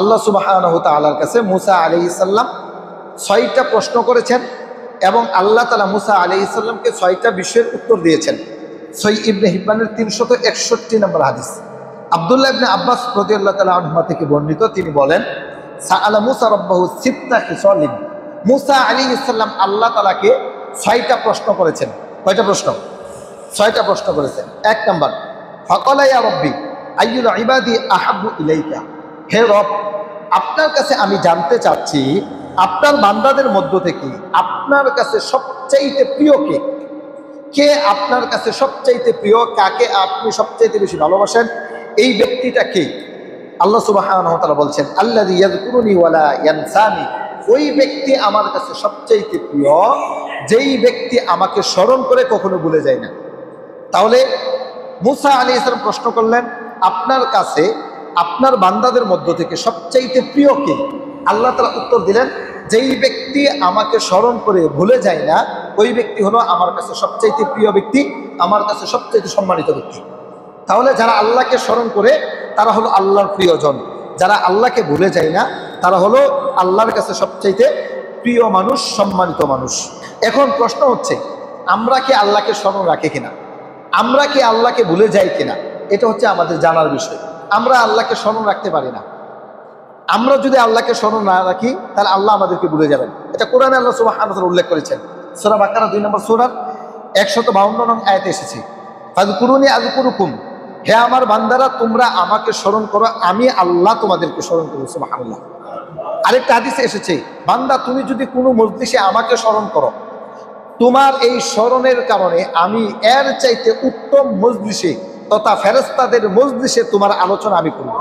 আল্লাহ সুবহানাহু ওয়া তাআলার কাছে মুসা আলাইহিস সালাম 6টা প্রশ্ন করেছেন এবং আল্লাহ তাআলা মুসা আলাইহিস সালামকে 6টা বিষয়ের উত্তর দিয়েছেন। সহিহ ইবনে হিব্বানের 361 নম্বর হাদিস। আব্দুল্লাহ ইবনে আব্বাস রাদিয়াল্লাহু তাআলা আনহুমা থেকে বর্ণিত, তিনি বলেন, সাআলা মুসা রাব্বাহু সিত্তা খিসালিন। মুসা আলাইহিস সালাম আল্লাহ তাআলাকে 6টা প্রশ্ন করেছেন। কয়টা প্রশ্ন? 6টা প্রশ্ন করেছেন। 1 নাম্বার, ফাকালা ইয়া রাব্বি আইয়ুল ইবাদি আহাব্বু ইলাইকা। হে রব, আপনার কাছে আমি জানতে চাচ্ছি আপনার বান্দাদের মধ্য থেকে আপনার কাছে সবচাইতে প্রিয় কে? কে আপনার কাছে সবচাইতে প্রিয়? কাকে আপনি সবচাইতে বেশি ভালোবাসেন? এই ব্যক্তিটা কে? আল্লাহ সুবহানাহু ওয়া তাআলা বলছেন, আল্লাযী ইয়াযকুরুনি ওয়া লা ইয়ানসানি। ওই ব্যক্তি আমার কাছে সবচাইতে প্রিয় যেই ব্যক্তি আমাকে স্মরণ করে কখনো ভুলে যায় না। তাহলে মুসা আলাইহিস সালাম প্রশ্ন করলেন, আপনার কাছে আপনার বান্দাদের মধ্য থেকে সবচাইতে প্রিয় কে? আল্লাহ তাআলা উত্তর দিলেন, যেই ব্যক্তি আমাকে স্মরণ করে ভুলে যায় না ওই ব্যক্তি হলো আমার কাছে সবচাইতে প্রিয় ব্যক্তি, আমার কাছে সবচাইতে সম্মানিত ব্যক্তি। তাহলে যারা আল্লাহকে স্মরণ করে তারা হলো আল্লাহর প্রিয়জন, যারা আল্লাহকে ভুলে যায় না তারা হলো আল্লাহর কাছে সবচাইতে প্রিয় মানুষ, সম্মানিত মানুষ। এখন প্রশ্ন হচ্ছে, আমরা কি আল্লাহকে স্মরণ রাখি কিনা? আমরা কি আল্লাহকে ভুলে যাই কিনা? এটা হচ্ছে আমাদের জানার বিষয়। আমরা আল্লাহকে স্মরণ রাখতে পারি না। আমরা যদি আল্লাহকে স্মরণ না রাখি তাহলে আল্লাহ আমাদেরকে ভুলে যাবেন। এটা কোরআনে আল্লাহ সুবহানাহু ওয়া তাআলা উল্লেখ করেছেন। সূরা বাকারা 2 নম্বর সূরার 152 নং আয়াতে এসেছে, ফাযকুরুনি আযকুরুকুম। হে আমার বান্দারা, তোমরা আমাকে স্মরণ করো, আমি আল্লাহ তোমাদেরকে স্মরণ করব। সুবহানাল্লাহ। আরেকটা হাদিসে এসেছে, বান্দা তুমি যদি কোনো মজলিসে আমাকে স্মরণ করো, তোমার এই স্মরণের কারণে আমি এর চাইতে উত্তম মজলিসে তথা ফেরেশতাদের মজলিসে তোমার আলোচনা আমি করব।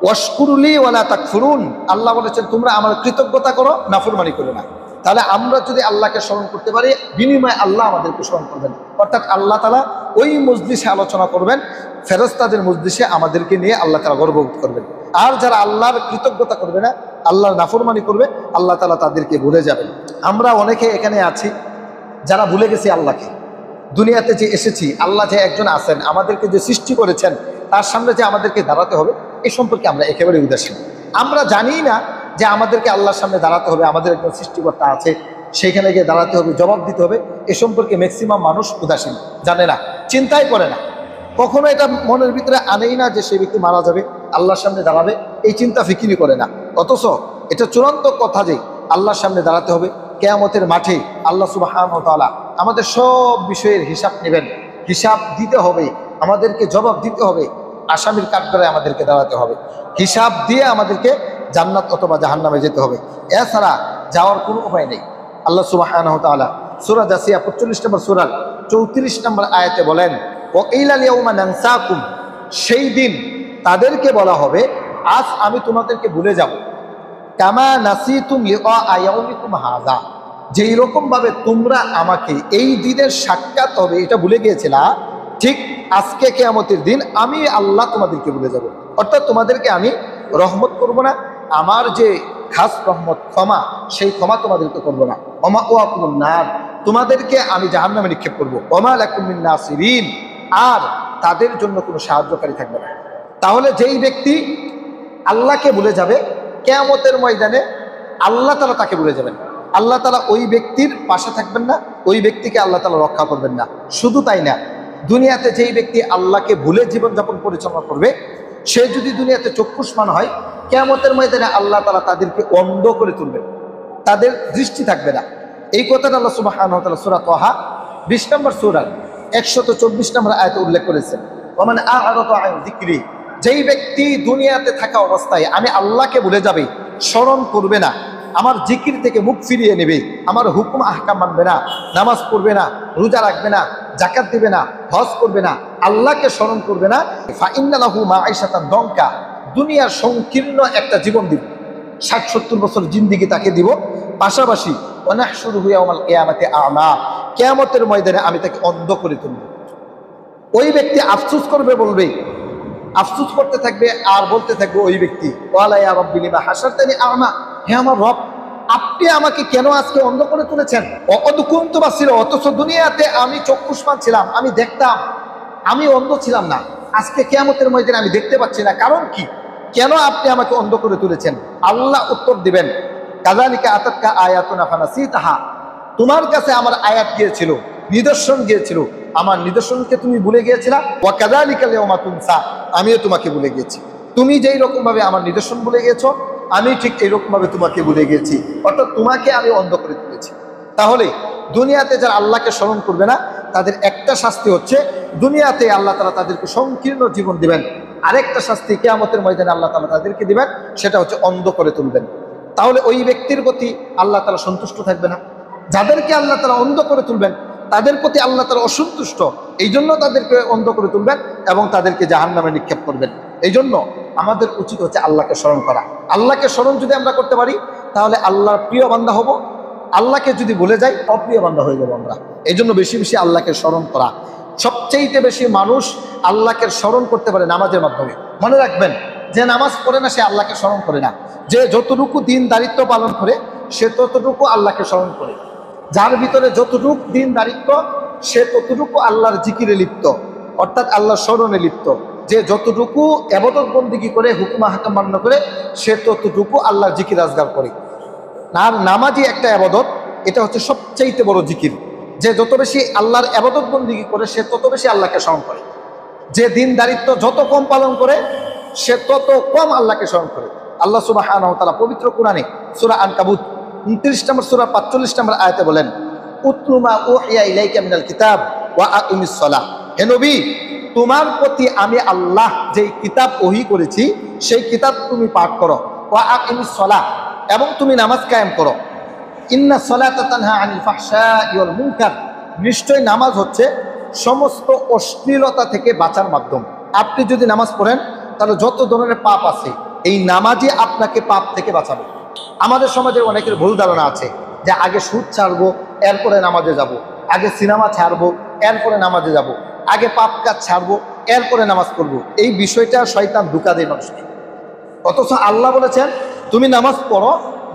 ওয়াশকুরুলি ওয়ালা তাকফুরুন। আল্লাহ বলেছেন, তোমরা আমার কৃতজ্ঞতা করো, নাফরমানি করো না। তাহলে আমরা যদি আল্লাহকে স্মরণ করতে পারি, বিনিময়ে আল্লাহ আমাদেরকে স্মরণ করবেন। অর্থাৎ আল্লাহ তাআলা ওই মজলিসে আলোচনা করবেন, ফেরেশতাদের মজলিসে আমাদেরকে নিয়ে আল্লাহ তাআলা গর্ববোধ করবেন। আর যারা আল্লাহর কৃতজ্ঞতা করবে না, আল্লাহর নাফরমানি করবে, আল্লাহ তাআলা তাদেরকে ভুলে যাবেন। আমরা অনেকে এখানে আছি যারা ভুলে গেছি আল্লাহকে। দুনিয়াতে যে এসেছি, আল্লাহ যে একজন আছেন, আমাদেরকে যে সৃষ্টি করেছেন, তার সামনে যে আমাদেরকে দাঁড়াতে হবে, এই সম্পর্কে আমরা একেবারে উদাসীন। আমরা জানি না যে আমাদেরকে আল্লাহর সামনে দাঁড়াতে হবে, আমাদের একজন সৃষ্টিকর্তা আছে, সেখানে গিয়ে দাঁড়াতে হবে, জবাব দিতে হবে। এ সম্পর্কে ম্যাক্সিমাম মানুষ উদাসীন, জানে না, চিন্তাই করে না, কখনো এটা মনের ভিতরে আনেই না যে সেই ব্যক্তি মারা যাবে, আল্লাহর সামনে দাঁড়াবে, এই চিন্তা ফিকিরি করে না। অথচ এটা চূড়ান্ত কথা যে আল্লাহর সামনে দাঁড়াতে হবে। কিয়ামতের মাঠে আল্লাহ সুবহানাহু ওয়া তাআলা আমাদের সব বিষয়ের হিসাব নেবেন, হিসাব দিতে হবে, আমাদেরকে জবাব দিতে হবে, আসামির কাঠগড়ায় আমাদেরকে দাঁড়াতে হবে, হিসাব দিয়ে আমাদেরকে জান্নাত অথবা জাহান্নামে যেতে হবে। এছাড়া যাওয়ার কোনো উপায় নেই। আল্লাহ সুবহানাহু ওয়া তাআলা সূরা জাসিয়া 45 নম্বর সূরার 34 নম্বর আয়াতে বলেন, ওয়াকিলাল ইয়াউমা নানসাকুম। সেই দিন তাদেরকে বলা হবে, আজ আমি তোমাদেরকে ভুলে যাব, কামা নাসিতুম লিকা ইয়াউমিকুম হাযা। যেই রকম ভাবে তোমরা আমাকে এই দিনের সাক্ষাৎ হবে এটা ভুলে গিয়েছিলা, ঠিক আজকে কিয়ামতের দিন আমি আল্লাহ তোমাদেরকে ভুলে যাব। অর্থাৎ তোমাদেরকে আমি রহমত করব না, আমার যে খাস রহমত ক্ষমা, সেই ক্ষমা তোমাদেরকে করব না। ওমা ওয়াকুমুন নার, তোমাদেরকে আমি জাহান্নামে নিক্ষেপ করব। ওমা লাকুম মিন নাসিরিন, আর তাদের জন্য কোনো সাহায্যকারী থাকবে না। তাহলে যেই ব্যক্তি আল্লাহকে ভুলে যাবে, কিয়ামতের ময়দানে আল্লাহ তাআলা তাকে ভুলে যাবেন। আল্লাহ তাআলা ওই ব্যক্তির পাশে থাকবেন না, ওই ব্যক্তিকে আল্লাহ তাআলা রক্ষা করবেন না। শুধু তাই না, দুনিয়াতে যেই ব্যক্তি আল্লাহকে ভুলে জীবনযাপন পরিচালনা করবে, সে যদি দুনিয়াতে চক্ষুষ্মান হয়, কিয়ামতের ময়দানে আল্লাহ তাআলা তাদেরকে অন্ধ করে তুলবেন, তাদের দৃষ্টি থাকবে না। এই কথাটা আল্লাহ সুবহানাহু ওয়া তাআলা সূরা তাহা 20 নম্বর সূরার 124 নম্বর আয়াতে উল্লেখ করেছেন, ওমান আ'রাদা আন যিকরি। যেই ব্যক্তি দুনিয়াতে থাকা অবস্থায় আমি আল্লাহকে ভুলে যাবে, স্মরণ করবে না, আমার জিকির থেকে মুখ ফিরিয়ে নেবে, আমার হুকুম আহকাম মানবে না, নামাজ পড়বে না, রোজা রাখবে না, যাকাত দিবে না, হজ করবে না, আল্লাহকে স্মরণ করবে না, ফা ইন্না লাহু মাঈশাতান দনকা। দুনিয়ার সংকীর্ণ একটা জীবন দিব, 60-70 বছর জিন্দেগি তাকে দিব। পাশাপাশি ওয়ানাহশুরুহু ইয়াওমাল কিয়ামাতি আ'মা, কিয়ামতের ময়দানে আমি তাকে অন্ধ করে তুলব। ওই ব্যক্তি আফসোস করবে, বলবে, আফসোস করতে থাকবে আর বলতে থাকবে ওই ব্যক্তি, ওয়ালা ইয়া রাব্বি লিমা হাশারতানি আ'মা। হে আমার রব, আপনি আমাকে কেন আজকে অন্ধ করে তুলেছেন? ওয়াকাদ কুনতু বাসীরা, অথচ দুনিয়াতে আমি চক্ষুষ্মান ছিলাম, আমি দেখতাম, আমি অন্ধ ছিলাম না। আজকে কিয়ামতের ময়দানে আমি দেখতে পাচ্ছি না, কারণ কি? কেন আপনি আমাকে অন্ধ করে তুলেছেন? আল্লাহ উত্তর দিবেন, কাযালিকা আতাতকা আয়াতুনা ফানাসিতাহা, তোমার কাছে আমার আয়াত গিয়েছিল, নিদর্শন গিয়েছিল, আমার নিদর্শনকে তুমি ভুলে গিয়েছিলা। ওয়া কাযালিকাল ইয়াওমা তুনসা, আমিও তোমাকে ভুলে গিয়েছি। তুমি যেই রকম ভাবে আমার নিদর্শন ভুলে গিয়েছো, আমি ঠিক এইরকম ভাবে তোমাকে ভুলে গিয়েছি, অর্থাৎ তোমাকে আমি অন্ধ করে তুলেছি। তাহলে দুনিয়াতে যারা আল্লাহকে স্মরণ করবে না, তাদের একটা শাস্তি হচ্ছে দুনিয়াতে আল্লাহ তাআলা তাদেরকে সংকীর্ণ জীবন দিবেন, আরেকটা শাস্তি কিয়ামতের ময়দানে আল্লাহ তাআলা তাদেরকে দিবেন, সেটা হচ্ছে অন্ধ করে তুলবেন। তাহলে ওই ব্যক্তির প্রতি আল্লাহ তাআলা সন্তুষ্ট থাকবে না। যাদেরকে আল্লাহ তাআলা অন্ধ করে তুলবেন তাদের প্রতি আল্লাহ তাআলা অসন্তুষ্ট, এই জন্য তাদেরকে অন্ধ করে তুলবেন এবং তাদেরকে জাহান্নামে নিক্ষেপ করবেন। এই জন্য আমাদের উচিত হচ্ছে আল্লাহকে স্মরণ করা। আল্লাহকে স্মরণ যদি আমরা করতে পারি তাহলে আল্লাহর প্রিয় বান্দা হব, আল্লাহকে যদি ভুলে যাই অপ্রিয় বান্দা হয়ে যাবো আমরা। এই জন্য বেশি বেশি আল্লাহকে স্মরণ করা। সবচেয়ে বেশি মানুষ আল্লাহকে স্মরণ করতে পারে নামাজের মাধ্যমে। মনে রাখবেন, যে নামাজ পড়ে না সে আল্লাহকে স্মরণ করে না। যে যতটুকু দিন দারিত্ব পালন করে সে ততটুকু আল্লাহকে স্মরণ করে। যার ভিতরে যতটুকু দিন দারিত্ব সে ততটুকু আল্লাহর জিকিরে লিপ্ত, অর্থাৎ আল্লাহর স্মরণে লিপ্ত। যে যতটুকু ইবাদত বন্দেগী করে, হুকুম হাকাম মান্য করে, সে ততটুকু আল্লাহর জিকির আজগার করে। আর নামাজই একটা ইবাদত, এটা হচ্ছে সবচাইতে বড় জিকির। যে যত বেশি আল্লাহর ইবাদত বন্দেগী করে সে তত বেশি আল্লাহকে স্মরণ করে। যে দিন দারিত্ব যত কম পালন করে সে তত কম আল্লাহকে স্মরণ করে। আল্লাহ সুবহানাহু ওয়া তাআলা পবিত্র কোরআনে সূরা আনকাবুত 29 নম্বর সূরা 45 নম্বর আয়াতে বলেন, উতলু মা উহিয়া ইলাইকা মিনাল কিতাব ওয়া আকিমিস সালাহ। হে নবী, তোমার প্রতি আমি আল্লাহ যেই কিতাব ওহী করেছি সেই কিতাব তুমি পাঠ করো। ওয়া আকিমিস সালাহ, এবং তুমি নামাজ কায়েম করো। ইন্না সালাতা তানহা আনিল ফাহশাই ওয়াল মুনকার, নিশ্চয় নামাজ হচ্ছে সমস্ত অশ্লীলতা থেকে বাঁচার মাধ্যম। আপনি যদি নামাজ পড়েন তাহলে যত ধরনের পাপ আছে এই নামাজই আপনাকে পাপ থেকে বাঁচাবে। আমাদের সমাজে অনেকের ভুল ধারণা আছে যে আগে সুদ ছাড়বো এরপরে নামাজে যাব, আগে সিনেমা ছাড়বো এরপরে নামাজে যাব, আগে পাপ কাজ ছাড়বো এরপরে নামাজ পড়বো। এই বিষয়টা শয়তান ধোঁকা দেয় মানুষকে। অথচ আল্লাহ বলেছেন তুমি নামাজ পড়ো,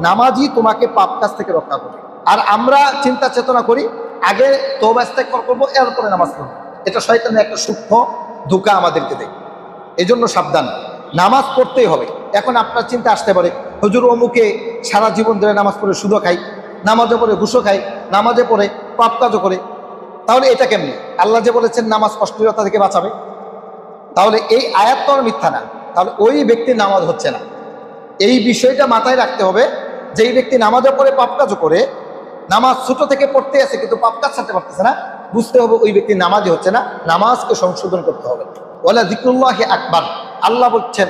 নামাজই তোমাকে পাপ কাজ থেকে রক্ষা করবে। আর আমরা চিন্তা চেতনা করি আগে তওবা ইস্তেগফার করবো এরপরে নামাজ পড়বো। এটা শয়তানের একটা সূক্ষ্ম ধোঁকা আমাদেরকে দেয়। এই জন্য সাবধান, নামাজ পড়তেই হবে। এখন আপনার চিন্তা আসতে পারে, হুজুর অমুকে সারা জীবন ধরে নামাজ পড়ে সুদও খাই, নামাজে পড়ে ঘুষও খাই, নামাজে পড়ে পাপ কাজও করে, তাহলে এটা কেমনি? আল্লাহ যে বলেছেন নামাজ অশ্লীলতা থেকে বাঁচাবে, তাহলে এই আয়াত তো আর মিথ্যা না, তাহলে ওই ব্যক্তির নামাজ হচ্ছে না। এই বিষয়টা মাথায় রাখতে হবে, যেই ব্যক্তি নামাজে পড়ে পাপ কাজও করে, নামাজ ছোট থেকে পড়তে আছে কিন্তু পাপ কাজ ছাড়তে পারতেছে না, বুঝতে হবে ওই ব্যক্তির নামাজই হচ্ছে না, নামাজকে সংশোধন করতে হবে। ওয়ালা যিকরুল্লাহি আকবার, আল্লাহ বলছেন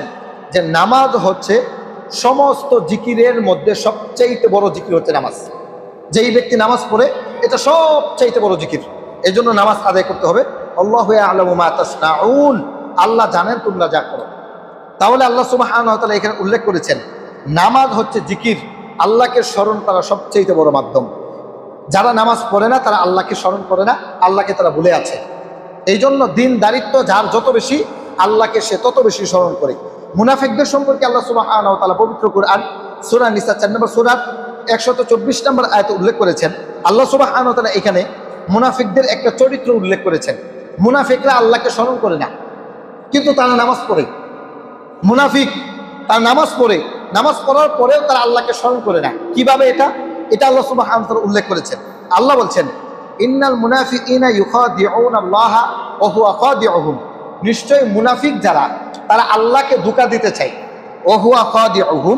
যে নামাজ হচ্ছে সমস্ত জিকিরের মধ্যে সবচাইতে বড় জিকির হচ্ছে নামাজ। যেই ব্যক্তি নামাজ পড়ে এটা সবচাইতে বড় জিকির। এই জন্য নামাজ আদায় করতে হবে। আল্লাহু ইয়ালামু মা তাসনাউন, আল্লাহ জানেন তোমরা যা করো। তাহলে আল্লাহ সুবহানাহু ওয়া তাআলা এখানে উল্লেখ করেছেন নামাজ হচ্ছে জিকির, আল্লাহকে স্মরণ করা সবচাইতে বড় মাধ্যম। যারা নামাজ পড়ে না তারা আল্লাহকে স্মরণ করে না, আল্লাহকে তারা ভুলে আছে। এই জন্য দিন দারিত্ব যার যত বেশি, আল্লাহকে সে তত বেশি স্মরণ করে। মুনাফিকদের সম্পর্কে আল্লাহ সুবহানাহু ওয়া তাআলা পবিত্র কোরআন সূরা নিসা 4 নম্বর সূরা 124 নম্বর আয়াতে উল্লেখ করেছেন। আল্লাহ সুবহানাহু ওয়া তাআলা এখানে মুনাফিকদের একটা চরিত্র উল্লেখ করেছেন। মুনাফিকরা আল্লাহকে স্মরণ করে না কিন্তু তারা নামাজ পড়ে। মুনাফিক তার নামাজ পড়ে, নামাজ পড়ার পরেও তারা আল্লাহকে স্মরণ করে না। কিভাবে এটা আল্লাহ সুবহানাহু ওয়া তাআলা উল্লেখ করেছেন। আল্লাহ বলছেন ইন্নাল মুনাফিকিনা ইউখাদিউনা আল্লাহ ওয়া হুয়া খাদিউহুম, নিশ্চয়ই মুনাফিক যারা তারা আল্লাহকে ধোঁকা দিতে চায়। ওয়া হুয়া খাদিউহুম,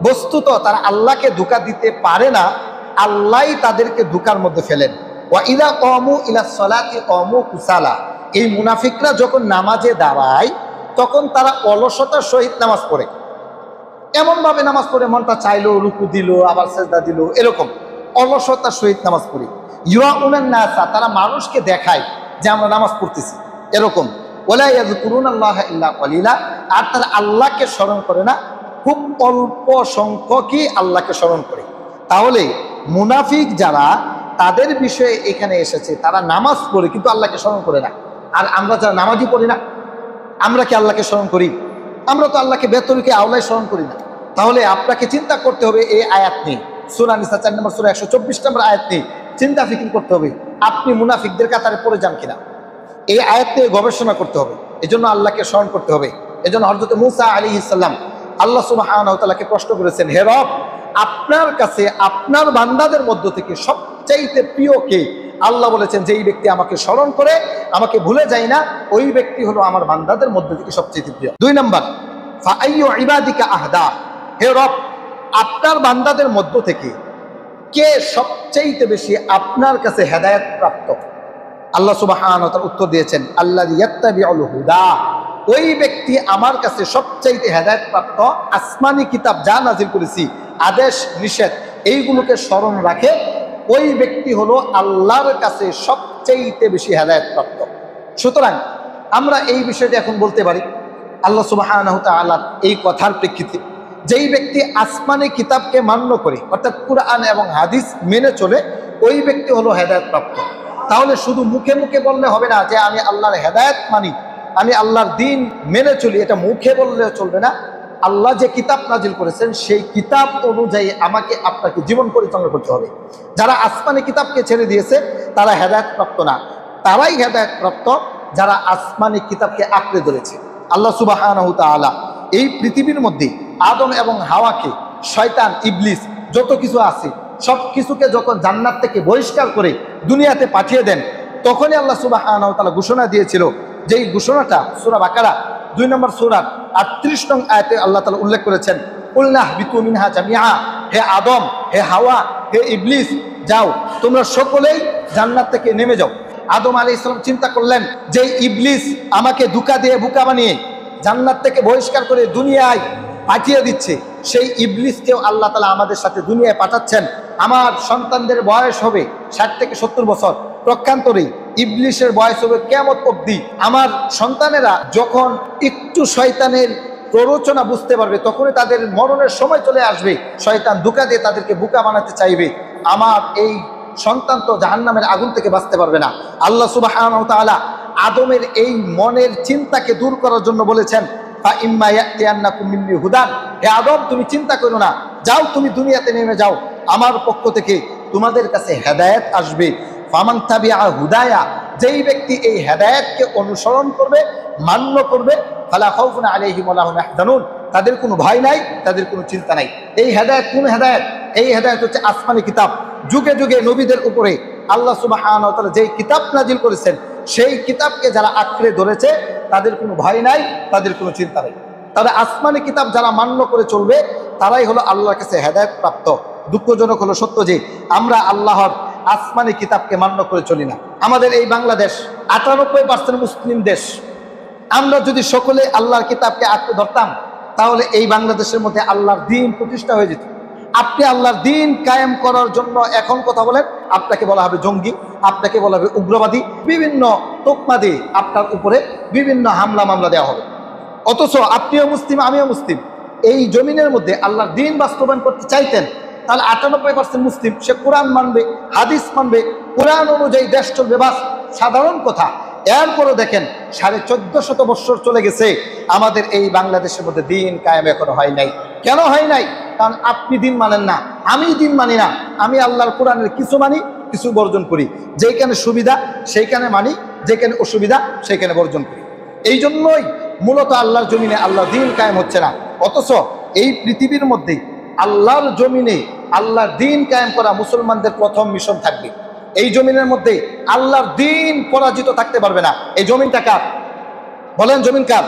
বস্তুত তারা আল্লাহকে ধোঁকা দিতে পারে না, আল্লাহই তাদেরকে ধোঁকার মধ্যে ফেলেন। ওয়া ইযা কামু ইলা সলাতি কামু কুসালা, এই মুনাফিকরা যখন নামাজে দাঁড়ায় তখন তারা অলসতার সহিত নামাজ পড়ে। এমনভাবে নামাজ পড়ে মনটা চাইলো, রুকু দিল, আবার সেজদা দিল, এরকম অলসতার সহিত নামাজ পড়ি। ইউরাউনান নাসা, তারা মানুষকে দেখায় যে আমরা নামাজ পড়তেছি, এরকম। ওয়ালা ইয়াযকুরুনাল্লাহা ইল্লা কলিলা, আর তারা আল্লাহকে স্মরণ করে না, খুব অল্প সংখ্যকই আল্লাহকে স্মরণ করে। তাহলে মুনাফিক যারা, তাদের বিষয়ে এখানে এসেছে তারা নামাজ পড়ে কিন্তু আল্লাহকে স্মরণ করে না। আর আমরা যারা নামাজই পড়ি না, আমরা কি আল্লাহকে স্মরণ করি? আমরা তো আল্লাহকে বেতরিকে আওলায় স্মরণ করি না। তাহলে আপনাকে চিন্তা করতে হবে এই আয়াত নিয়ে, সূরা নিসা 4 নম্বর সূরা 124 নম্বর আয়াত নিয়ে চিন্তা ফিকির করতে হবে আপনি মুনাফিকদের কাতারে পড়ে যান কিনা। এই আয়াত নিয়ে গবেষণা করতে হবে। এই জন্য আল্লাহকে স্মরণ করতে হবে। এজন্য হযরত মূসা আলাইহিস সালাম আল্লাহ সুবহানাহু ওয়া তাআলাকে প্রশ্ন করেছেন, হে রব, আপনার কাছে আপনার বান্দাদের মধ্য থেকে সবচাইতে প্রিয় কে? আল্লাহ বলেছেন, যেই ব্যক্তি আমাকে স্মরণ করে, আমাকে ভুলে যায় না, ওই ব্যক্তি হলো আমার বান্দাদের মধ্য থেকে সবচাইতে প্রিয়। 2 নম্বর, ফাআইয়ু ইবাদিকা আহদা, হে রব, আপনার বান্দাদের মধ্য থেকে কে সবচাইতে বেশি আপনার কাছে হেদায়েত প্রাপ্ত? আল্লাহ সুবহানাহু ওয়া তাআলা উত্তর দিয়েছেন, আল্লাযী ইয়াত্তাবিউল হুদা, ওই ব্যক্তি আমার কাছে সবচাইতে হেদায়েত প্রাপ্ত, আসমানি কিতাব যা নাজিল করেছি, আদেশ নিষেধ এইগুলোকে স্মরণ রাখে, ওই ব্যক্তি হলো আল্লাহর কাছে সবচাইতে বেশি হেদায়েত প্রাপ্ত। সুতরাং আমরা এই বিষয়টি এখন বলতে পারি আল্লাহ সুবহানাহু ওয়া তাআলার এই কথার প্রেক্ষিতে, যেই ব্যক্তি আসমানি কিতাবকে মান্য করে অর্থাৎ কুরআন এবং হাদিস মেনে চলে, ওই ব্যক্তি হলো হেদায়েত প্রাপ্ত। তাহলে শুধু মুখে মুখে বললে হবে না যে আমি আল্লাহর হেদায়েত মানি, আমি আল্লাহর দ্বীন মেনে চলি, এটা মুখে বললে চলবে না। আল্লাহ যে কিতাব নাজিল করেছেন সেই কিতাব অনুযায়ী আমাকে আপনাকে জীবন পরিচালনা করতে হবে। যারা আসমানি কিতাবকে ছেড়ে দিয়েছে তারা হেদায়েত প্রাপ্ত না, তারাই হেদায়েত প্রাপ্ত যারা আসমানি কিতাবকে আঁকড়ে ধরেছে। আল্লাহ সুবহানাহু ওয়া তাআলা এই পৃথিবীর মধ্যে আদম এবং হাওয়াকে, শয়তান, ইবলিস যত কিছু আছে সব কিছুকে যখন জান্নাত থেকে বহিষ্কার করে দুনিয়াতে পাঠিয়ে দেন, তখনই আল্লাহ সুবহানাহু ওয়া তাআলা ঘোষণা দিয়েছিল, যেই ঘোষণাটা সূরা বাকারা 2 নম্বর সূরার 38 নং আয়াতে আল্লাহ তাআলা উল্লেখ করেছেন, কুলনা বিতু মিনহা জামিআ, হে আদম, হে হাওয়া, হে ইবলিস, যাও তোমরা সকলেই জান্নাত থেকে নেমে যাও। আদম আলাইহিস সালাম চিন্তা করলেন যে ইবলিস আমাকে ধোঁকা দিয়ে বোকা বানিয়ে জান্নাত থেকে বহিষ্কার করে দুনিয়ায় পাঠিয়ে দিচ্ছে, সেই ইবলিসকেও আল্লাহ তাআলা আমাদের সাথে দুনিয়ায় পাঠাচ্ছেন। আমার সন্তানদের বয়স হবে 60 থেকে 70 বছর, প্রক্ষান্তরে ইবলিসের বয়স হবে কিয়ামত অবধি। আমার সন্তানেরা যখন একটু শয়তানের প্ররোচনা বুঝতে পারবে, তখনই তাদের মরণের সময় চলে আসবে, শয়তান ধোঁকা দিয়ে তাদেরকে বোকা বানাতে চাইবে। আমার এই সন্তান তো জাহান্নামের আগুন থেকে বাঁচতে পারবে না। আল্লাহ সুবহানাহু ওয়া তাআলা আদমের এই মনের চিন্তাকে দূর করার জন্য বলেছেন, ফা ইম্মা ইয়াতিয়ান্নাকুম মিন্নি হুদান, হে আদম তুমি চিন্তা করো না, যাও তুমি দুনিয়াতে নেমে যাও, আমার পক্ষ থেকে তোমাদের কাছে হেদায়েত আসবে। ফামান তাবিআ হুদায়া, যেই ব্যক্তি এই হেদায়েতকে অনুসরণ করবে, মান্য করবে, ফালা খাউফুন আলাইহিম ওয়া লা হুম ইয়াহজানুন, তাদের কোনো ভয় নাই, তাদের কোনো চিন্তা নাই। এই হেদায়েত কোন হেদায়েত? এই হেদায়েত হচ্ছে আসমানি কিতাব। যুগে যুগে নবীদের উপরে আল্লাহ সুবহানাহু ওয়া তাআলা যেই কিতাব নাজিল করেছেন, সেই কিতাবকে যারা আঁকড়ে ধরেছে তাদের কোনো ভয় নাই, তাদের কোনো চিন্তা নেই। তবে আসমানি কিতাব যারা মান্য করে চলবে তারাই হলো আল্লাহর কাছে হেদায়েত প্রাপ্ত। দুঃখজনক হলো সত্য যে আমরা আল্লাহর আসমানি কিতাবকে মান্য করে চলি না। আমাদের এই বাংলাদেশ 98% মুসলিম দেশ, আমরা যদি সকলে আল্লাহর কিতাবকে আঁকড়ে ধরতাম তাহলে এই বাংলাদেশের মধ্যে আল্লাহর দ্বীন প্রতিষ্ঠা হয়ে যেত। আপনি আল্লাহর দ্বীন কায়েম করার জন্য এখন কথা বলেন, আপনাকে বলা হবে জঙ্গি, আপনাকে বলা হবে উগ্রবাদী, বিভিন্ন তোকমা দিয়ে আপনার উপরে বিভিন্ন হামলা মামলা দেওয়া হবে। অথচ আপনিও মুসলিম, আমিও মুসলিম, এই জমিনের মধ্যে আল্লাহর দ্বীন বাস্তবায়ন করতে চাইতেন, তাহলে 98% মুসলিম, সে কোরআন মানবে, হাদিস মানবে, কোরআন অনুযায়ী দেশ চলবে, বাস সাধারণ কথা। এরপরও দেখেন 1450 বছর চলে গেছে, আমাদের এই বাংলাদেশের মধ্যে দ্বীন কায়েম এখনো হয় নাই। কেন হয় নাই? কারণ আপনি দ্বীন মানেন না, আমি দ্বীন মানি না। আমি আল্লাহর কোরআনের কিছু মানি, কিছু বর্জন করি। যেখানে সুবিধা সেইখানে মানি, যেখানে অসুবিধা সেইখানে বর্জন করি। এই জন্যই মূলত আল্লাহর জমিনে আল্লাহর দ্বীন কায়েম হচ্ছে না। অথচ এই পৃথিবীর মধ্যে আল্লাহর জমিনে আল্লাহর দ্বীন কায়েম করা মুসলমানদের প্রথম মিশন থাকবে। এই জমিনের মধ্যে আল্লাহর দ্বীন পরাজিত থাকতে পারবে না। এই জমিনটা কার? বলেন, জমিন কার?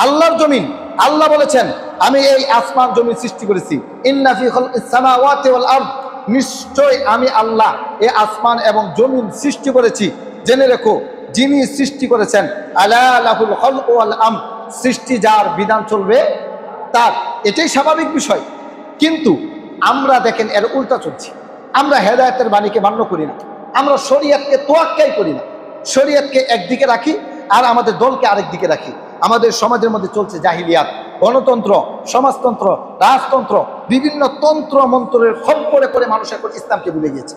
আল্লাহর জমিন। আল্লাহ বলেছেন, আমি এই আসমান জমিন সৃষ্টি করেছি। ইন্না ফি খালকিস সামাওয়াতি ওয়াল আরদ, নিশ্চয় আমি আল্লাহ এই আসমান এবং জমিন সৃষ্টি করেছি। জেনে রেখো, যিনি সৃষ্টি করেছেন, আলা লাহুল খালকু ওয়াল আমর, সৃষ্টি যার, বিধান চলবে তার, এটাই স্বাভাবিক বিষয়। কিন্তু আমরা দেখেন এর উল্টা চলছি। আমরা হেদায়েতের বাণীকে মান্য করি না, আমরা শরীয়তকে তোয়াক্কাই করি না। শরীয়তকে একদিকে রাখি আর আমাদের দলকে আরেক দিকে রাখি। আমাদের সমাজের মধ্যে চলছে জাহিলিয়াত, গণতন্ত্র, সমাজতন্ত্র, রাজতন্ত্র, বিভিন্ন তন্ত্র মন্ত্রের খপ্পরে করে মানুষ এখন ইসলামকে ভুলে গিয়েছে।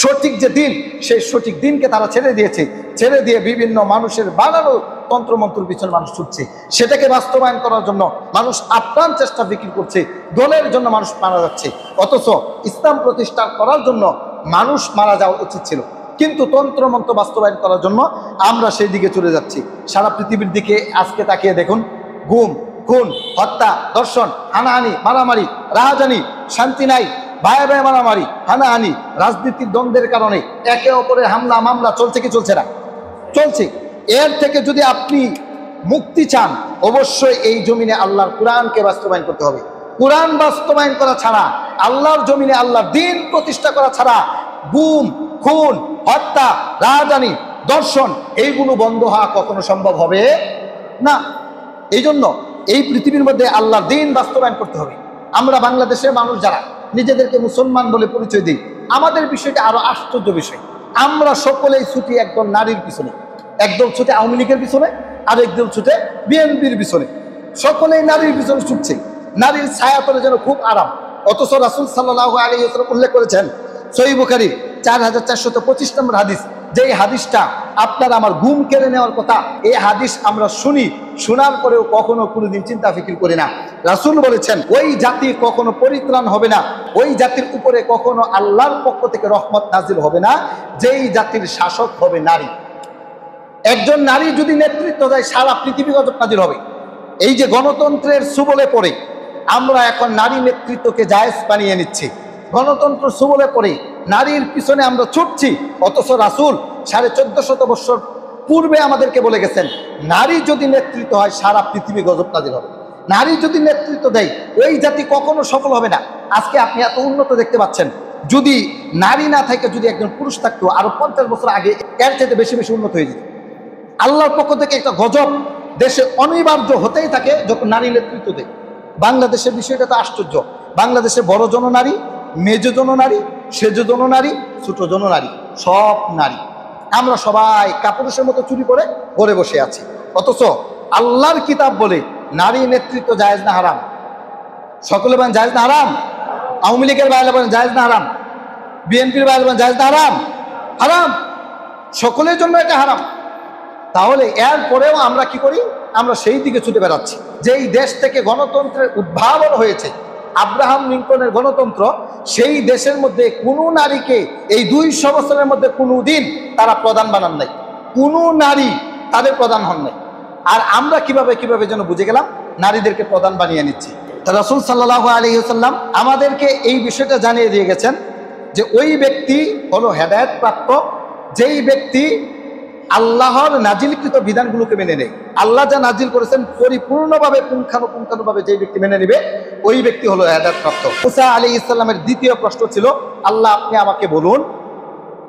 সঠিক যে দিন, সেই সঠিক দিনকে তারা ছেড়ে দিয়েছে। ছেড়ে দিয়ে বিভিন্ন মানুষের বানানো তন্ত্রমন্ত্রের পিছনে মানুষ ছুটছে। সেটাকে বাস্তবায়ন করার জন্য মানুষ আপ্রাণ চেষ্টা বিক্রি করছে, দলের জন্য মানুষ মারা যাচ্ছে। অথচ ইসলাম প্রতিষ্ঠা করার জন্য মানুষ মারা যাওয়া উচিত ছিল, কিন্তু তন্ত্রমন্ত্র বাস্তবায়ন করার জন্য আমরা সেই দিকে চলে যাচ্ছি। সারা পৃথিবীর দিকে আজকে তাকিয়ে দেখুন, গুম, খুন, হত্যা, ধর্ষণ, হানাহানি, মারামারি, রাহাজানি, শান্তি নাই, ভাই ভাই মারামারি, হানাহানি, রাজনীতির দ্বন্দ্বের কারণে একে অপরের হামলা মামলা চলছে কি চলছে না? চলছে। এর থেকে যদি আপনি মুক্তি চান, অবশ্যই এই জমিনে আল্লাহর কোরআনকে বাস্তবায়ন করতে হবে। কোরআন বাস্তবায়ন করা ছাড়া, আল্লাহর জমিনে আল্লাহর দ্বীন প্রতিষ্ঠা করা ছাড়া গুম, খুন, হত্যা, রাজধানী, দর্শন এইগুলো বন্ধ হওয়া কখনো সম্ভব হবে না। এই জন্য এই পৃথিবীর মধ্যে আল্লাহর দ্বীন বাস্তবায়ন করতে হবে। আমরা বাংলাদেশের মানুষ যারা নিজেদেরকে মুসলমান বলে পরিচয় দিই, আমাদের বিষয়টা আরো আশ্চর্য বিষয়। আমরা সকলেই ছুটি একদল নারীর পিছনে, একদল ছুটে আওয়ামী লীগের পিছনে, আর একদল ছুটে বিএনপির পিছনে। সকলেই নারীর পিছনে ছুটছে, নারীর ছায়া তলে যেন খুব আরাম। অথচ রাসূল সাল্লাল্লাহু আলাইহি ওয়াসাল্লাম উল্লেখ করেছেন সহিহ বুখারী 4425 নম্বর হাদিস, যেই হাদিসটা আপনার আমার ঘুম কেড়ে নেওয়ার কথা, এই হাদিস আমরা শুনি, শোনার পরেও কখনো কোনোদিন চিন্তা ফিকির করি না। রাসূল বলেছেন ওই জাতি কখনো পরিত্রাণ হবে না, ওই জাতির উপরে কখনো আল্লাহর পক্ষ থেকে রহমত নাজিল হবে না, যেই জাতির শাসক হবে নারী। একজন নারী যদি নেতৃত্ব দেয়, সারা পৃথিবী গজব নাজিল হবে। এই যে গণতন্ত্রের সুবলে পড়ে আমরা এখন নারী নেতৃত্বকে জায়েজ বানিয়ে নিচ্ছি, গণতন্ত্র সুবলে পড়ে নারীর পিছনে আমরা ছুটছি। অথচ রাসূল 1450 বছর পূর্বে আমাদেরকে বলে গেছেন, নারী যদি নেতৃত্ব হয় সারা পৃথিবী গজব নাজিল হবে। নারী যদি নেতৃত্ব দেয়, ওই জাতি কখনো সফল হবে না। আজকে আপনি এত উন্নত দেখতে পাচ্ছেন, যদি নারী না থাকে, যদি একজন পুরুষ থাকতো, আরো 50 বছর আগে এর চাইতে বেশি বেশি উন্নত হয়ে যেত। আল্লাহর পক্ষ থেকে একটা গজব দেশে অনিবার্য হতেই থাকে যখন নারী নেতৃত্ব দেয়। বাংলাদেশের বিষয়টা তো আশ্চর্য। বাংলাদেশে বড় জননারী, মেজ জননারী, সেজ জননারী, ছোট জননারী, সব নারী। আমরা সবাই কাপুরুষের মতো চুরি করে ঘরে বসে আছি। অথচ আল্লাহর কিতাব বলে নারী নেতৃত্ব জায়েজ না হারাম? সকলে বলেন জায়েজ না হারাম? আওয়ামী লীগের বাইরে বলেন জায়েজ না হারাম? বিএনপির বাইরে বলেন জায়েজ না হারাম? হারাম, সকলের জন্য এটা হারাম। তাহলে এরপরেও আমরা কি করি? আমরা সেই দিকে ছুটে বেড়াচ্ছি। যেই দেশ থেকে গণতন্ত্রের উদ্ভাবন হয়েছে, আব্রাহাম লিঙ্কনের গণতন্ত্র, সেই দেশের মধ্যে কোনো নারীকে এই 200 বছরের মধ্যে কোনো দিন তারা প্রধান বানান নাই, কোনো নারী তাদের প্রধান হন নাই। আর আমরা কিভাবে যেন বুঝে গেলাম নারীদেরকে প্রধান বানিয়ে নিচ্ছি। রাসূল সাল্লাল্লাহু আলাইহি ওয়াসাল্লাম আমাদেরকে এই বিষয়টা জানিয়ে দিয়ে গেছেন যে ওই ব্যক্তি হলো হেদায়েত প্রাপ্ত, যেই ব্যক্তি আল্লাহর নাজিলকৃত বিধানগুলোকে মেনে নেয়। আল্লাহ যা নাজিল করেছেন পরিপূর্ণভাবে পুঙ্খানুপুঙ্খানুভাবে যে ব্যক্তি মেনে নেবে, ওই ব্যক্তি হলো হেদায়েতপ্রাপ্ত। মুসা আলাইহিস সালামের দ্বিতীয় প্রশ্ন ছিল, আল্লাহ আপনি আমাকে বলুন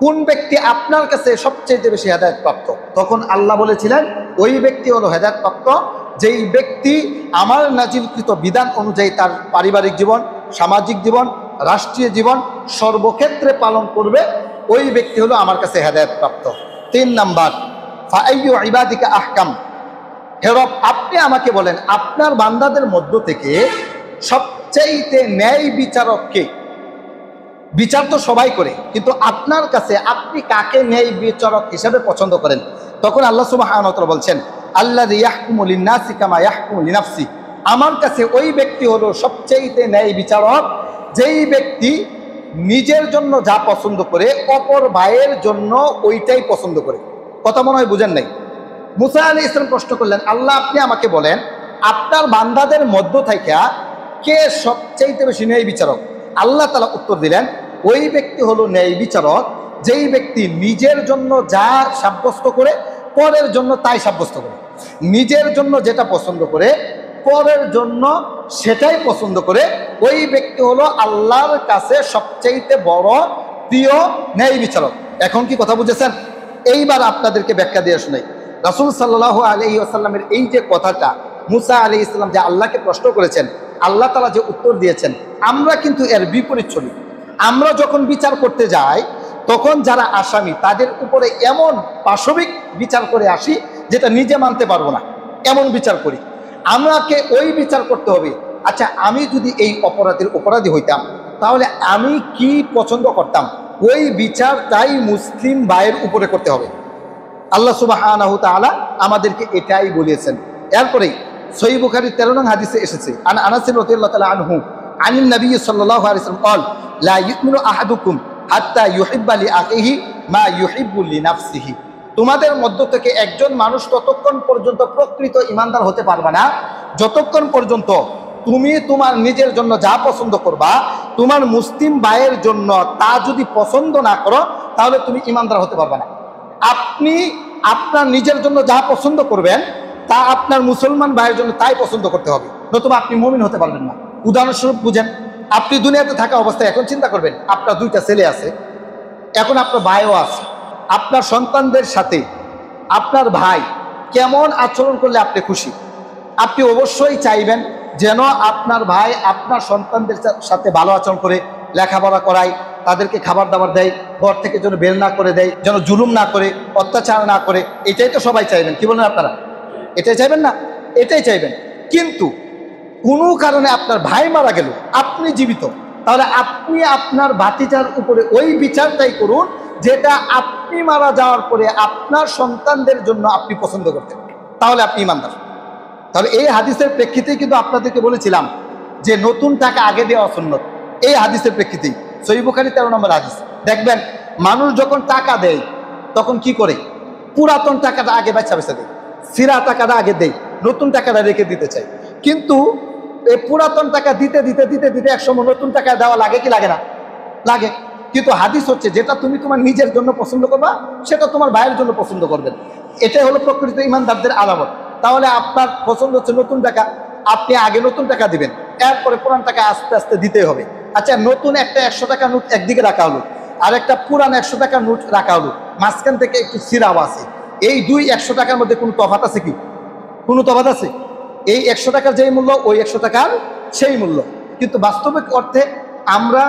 কোন ব্যক্তি আপনার কাছে সবচেয়ে বেশি হেদায়েতপ্রাপ্ত? তখন আল্লাহ বলেছিলেন ওই ব্যক্তি হলো হেদায়েতপ্রাপ্ত যেই ব্যক্তি আমার নাজিলকৃত বিধান অনুযায়ী তার পারিবারিক জীবন, সামাজিক জীবন, রাষ্ট্রীয় জীবন সর্বক্ষেত্রে পালন করবে, ওই ব্যক্তি হলো আমার কাছে হেদায়েতপ্রাপ্ত। 3 নাম্বার, ফাআইয়ু ইবাদিকা আহকাম। হে রব, আপনি আমাকে বলেন আপনার বান্দাদের মধ্য থেকে সবচেয়ে ন্যায় বিচারক কে? বিচার তো সবাই করে, কিন্তু আপনার কাছে আপনি কাকে ন্যায় বিচারক হিসেবে পছন্দ করেন? তখন আল্লাহ সুবহানাহু ওয়া তাআলা বলছেন, আল্লাযী ইয়াহকুমু লিন-নাসি কামা ইয়াহকুমু লিনাফসি। আমার কাছে ওই ব্যক্তি হলো সবচেয়ে ন্যায় বিচারক যেই ব্যক্তি নিজের জন্য যা পছন্দ করে অপর ভাইয়ের জন্য ওইটাই পছন্দ করে। কথা মনে হয় বুঝেন নাই? মুসা আলাইহিস সালাম প্রশ্ন করলেন, আল্লাহ আপনি আমাকে বলেন আপনার বান্দাদের মধ্য থেকে কে সবচেয়ে বেশি ন্যায় বিচারক? আল্লাহ তাআলা উত্তর দিলেন, ওই ব্যক্তি হলো ন্যায় বিচারক যেই ব্যক্তি নিজের জন্য যা সাব্যস্ত করে পরের জন্য তাই সাব্যস্ত করে, নিজের জন্য যেটা পছন্দ করে পরের জন্য সেটাই পছন্দ করে, ওই ব্যক্তি হলো আল্লাহর কাছে সবচেয়ে বড় প্রিয় ন্যায় বিচারক। এখন কি কথা বুঝেছেন? এইবার আপনাদেরকে ব্যাখ্যা দিয়ে শোনাই। রাসূল সাল্লাল্লাহু আলাইহি ওয়াসাল্লামের এই যে কথাটা, মুসা আলাইহিস সালাম যে আল্লাহকে প্রশ্ন করেছেন, আল্লাহ তাআলা যে উত্তর দিয়েছেন, আমরা কিন্তু এর বিপরীত চলি। আমরা যখন বিচার করতে যাই তখন যারা আসামি তাদের উপরে এমন পাশবিক বিচার করে আসি যেটা নিজে মানতে পারবো না, এমন বিচার করি। আমাকে ওই বিচার করতে হবে, আচ্ছা আমি যদি এই অপরাধের অপরাধী হইতাম তাহলে আমি কি পছন্দ করতাম, ওই বিচারটাই মুসলিম ভাইয়ের উপরে করতে হবে। আল্লাহ সুবহানাহু ওয়া তাআলা আমাদেরকে এটাই বলেছেন। এরপরেই সহিহ বুখারীর 13 নং হাদিসে এসেছে, আনাস রাদিয়াল্লাহু তাআলা আনহু আনিন নবী সাল্লাল্লাহু আলাইহি ওয়াসাল্লাম قال لا يؤمن احدكم حتى يحب لاخيه ما يحب لنفسه। তোমাদের মধ্য থেকে একজন মানুষ ততক্ষণ পর্যন্ত প্রকৃত ইমানদার হতে পারবে না যতক্ষণ পর্যন্ত তুমি তোমার নিজের জন্য যা পছন্দ করবা তোমার মুসলিম ভাইয়ের জন্য তা যদি পছন্দ না করো তাহলে তুমি ইমানদার হতে পারবে না। আপনি আপনার নিজের জন্য যা পছন্দ করবেন তা আপনার মুসলমান ভাইয়ের জন্য তাই পছন্দ করতে হবে, নতুবা আপনি মুমিন হতে পারবেন না। উদাহরণস্বরূপ বুঝেন, আপনি দুনিয়াতে থাকা অবস্থায় এখন চিন্তা করবেন আপনার 2টা ছেলে আছে, এখন আপনার ভাইও আছে, আপনার সন্তানদের সাথে আপনার ভাই কেমন আচরণ করলে আপনি খুশি? আপনি অবশ্যই চাইবেন যেন আপনার ভাই আপনার সন্তানদের সাথে ভালো আচরণ করে, লেখাপড়া করায়, তাদেরকে খাবার দাবার দেয়, ঘর থেকে যেন বের না করে দেয়, যেন জুলুম না করে, অত্যাচার না করে। এটাই তো সবাই চাইবেন, কি বলেন আপনারা? এটাই চাইবেন না? এটাই চাইবেন। কিন্তু কোনো কারণে আপনার ভাই মারা গেল, আপনি জীবিত, তাহলে আপনি আপনার ভাতিজার উপরে ওই বিচারটাই করুন যেটা আপনি মারা যাওয়ার পরে আপনার সন্তানদের জন্য আপনি পছন্দ করতেন, তাহলে আপনি ইমানদার। তাহলে এই হাদিসের প্রেক্ষিতেই কিন্তু আপনাদেরকে বলেছিলাম যে নতুন টাকা আগে দেওয়া সুন্নত। এই হাদিসের প্রেক্ষিতেই সহিহ বুখারী 13 নম্বর হাদিস। দেখবেন মানুষ যখন টাকা দেয় তখন কি করে? পুরাতন টাকাটা আগে বেচা দেয়, সিরা টাকাটা আগে দেয়, নতুন টাকাটা রেখে দিতে চাই। কিন্তু এই পুরাতন টাকা দিতে দিতে দিতে দিতে একসময় নতুন টাকা দেওয়া লাগে কি লাগে না? লাগে। কিন্তু হাদিস হচ্ছে যেটা তুমি তোমার নিজের জন্য পছন্দ করবা সেটা তোমার ভাইয়ের জন্য পছন্দ করবেন। এটাই হলো প্রকৃত ইমানদারদের আলামত। তাহলে আপনার পছন্দ হচ্ছে নতুন টাকা, আপনি আগে নতুন টাকা দিবেন, এরপরে পুরান টাকা আস্তে আস্তে দিতেই হবে। আচ্ছা, নতুন একটা 100 টাকা নোট একদিকে রাখা হলো, আর একটা পুরান 100 টাকা নোট রাখা হলো, মাঝখান থেকে একটু সিরাও আছে, এই 100 টাকার মধ্যে কোনো তফাৎ আছে কি? কোনো তফাৎ আছে? এই 100 টাকার যেই মূল্য ওই 100 টাকার সেই মূল্য। কিন্তু বাস্তবিক অর্থে আমরা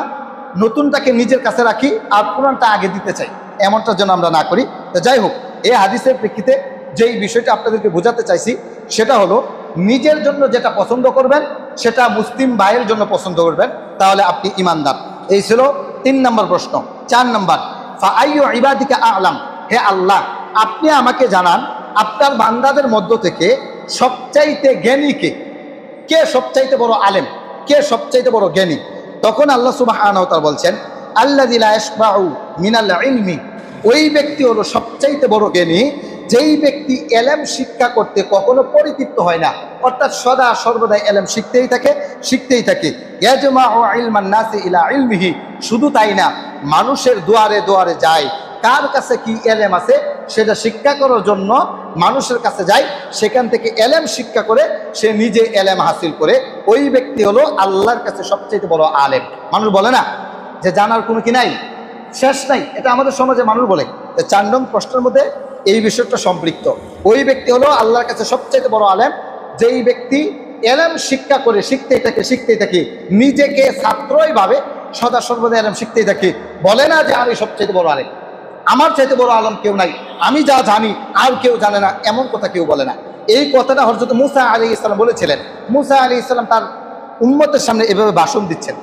নতুনটাকে নিজের কাছে রাখি আর পুরানটা আগে দিতে চাই, এমনটা যেন আমরা না করি। তো যাই হোক, এই হাদিসের প্রেক্ষিতে যেই বিষয়টা আপনাদেরকে বোঝাতে চাইছি সেটা হলো নিজের জন্য যেটা পছন্দ করবেন সেটা মুসলিম ভাইয়ের জন্য পছন্দ করবেন, তাহলে আপনি ইমানদার। এই ছিল 3 নম্বর প্রশ্ন। 4 নম্বর, ফাআইয়ু ইবাদিকা আ'লাম, হে আল্লাহ আপনি আমাকে জানান আপনার বান্দাদের মধ্য থেকে সবচাইতে জ্ঞানী কে? কে সবচাইতে বড় আলেম? কে সবচাইতে বড় জ্ঞানী? তখন আল্লাহ সুবহানাহু ওয়া তাআলা বলছেন, আল্লাযী লা ইয়াশবাউ মিনাল ইলমি, ওই ব্যক্তি হলো সবচাইতে বড় জ্ঞানী যেই ব্যক্তি এলেম শিক্ষা করতে কখনো পরিতৃপ্ত হয় না, অর্থাৎ সদা সর্বদা এলেম শিখতেই থাকে, শিখতেই থাকে। ইয়াজমাউ ইলমান নাসি ইলা ইলমিহি, শুধু তাই না, মানুষের দুয়ারে দুয়ারে যায়, কার কাছে কি এলেম আছে সেটা শিক্ষা করার জন্য মানুষের কাছে যায়, সেখান থেকে এলেম শিক্ষা করে সে নিজে এলেম হাসিল করে। ওই ব্যক্তি হলো আল্লাহর কাছে সবচেয়ে বড় আলেম। মানুষ বলে না যে জানার কোনো কি নাই, শেষ নাই, এটা আমাদের সমাজে মানুষ বলে। 4 নং প্রশ্নের মধ্যে এই বিষয়টা সম্পৃক্ত। ওই ব্যক্তি হলো আল্লাহর কাছে সবচেয়ে বড় আলেম যেই ব্যক্তি এলেম শিক্ষা করে শিখতেই থাকে, শিখতেই থাকে, নিজেকে ছাত্রই ভাবে, সদা সর্বদা এলেম শিখতেই থাকে, বলে না যে আমি সবচেয়ে বড় আলেম, আমার চাইতে বড় আলেম কেউ নাই, আমি যা জানি আর কেউ জানে না, এমন কথা কেউ বলে না। এই কথাটা হযরত মুসা আলাইহিস সালাম বলেছিলেন। মুসা আলাইহিস সালাম তার উম্মতের সামনে এভাবে ভাষণ দিচ্ছেন,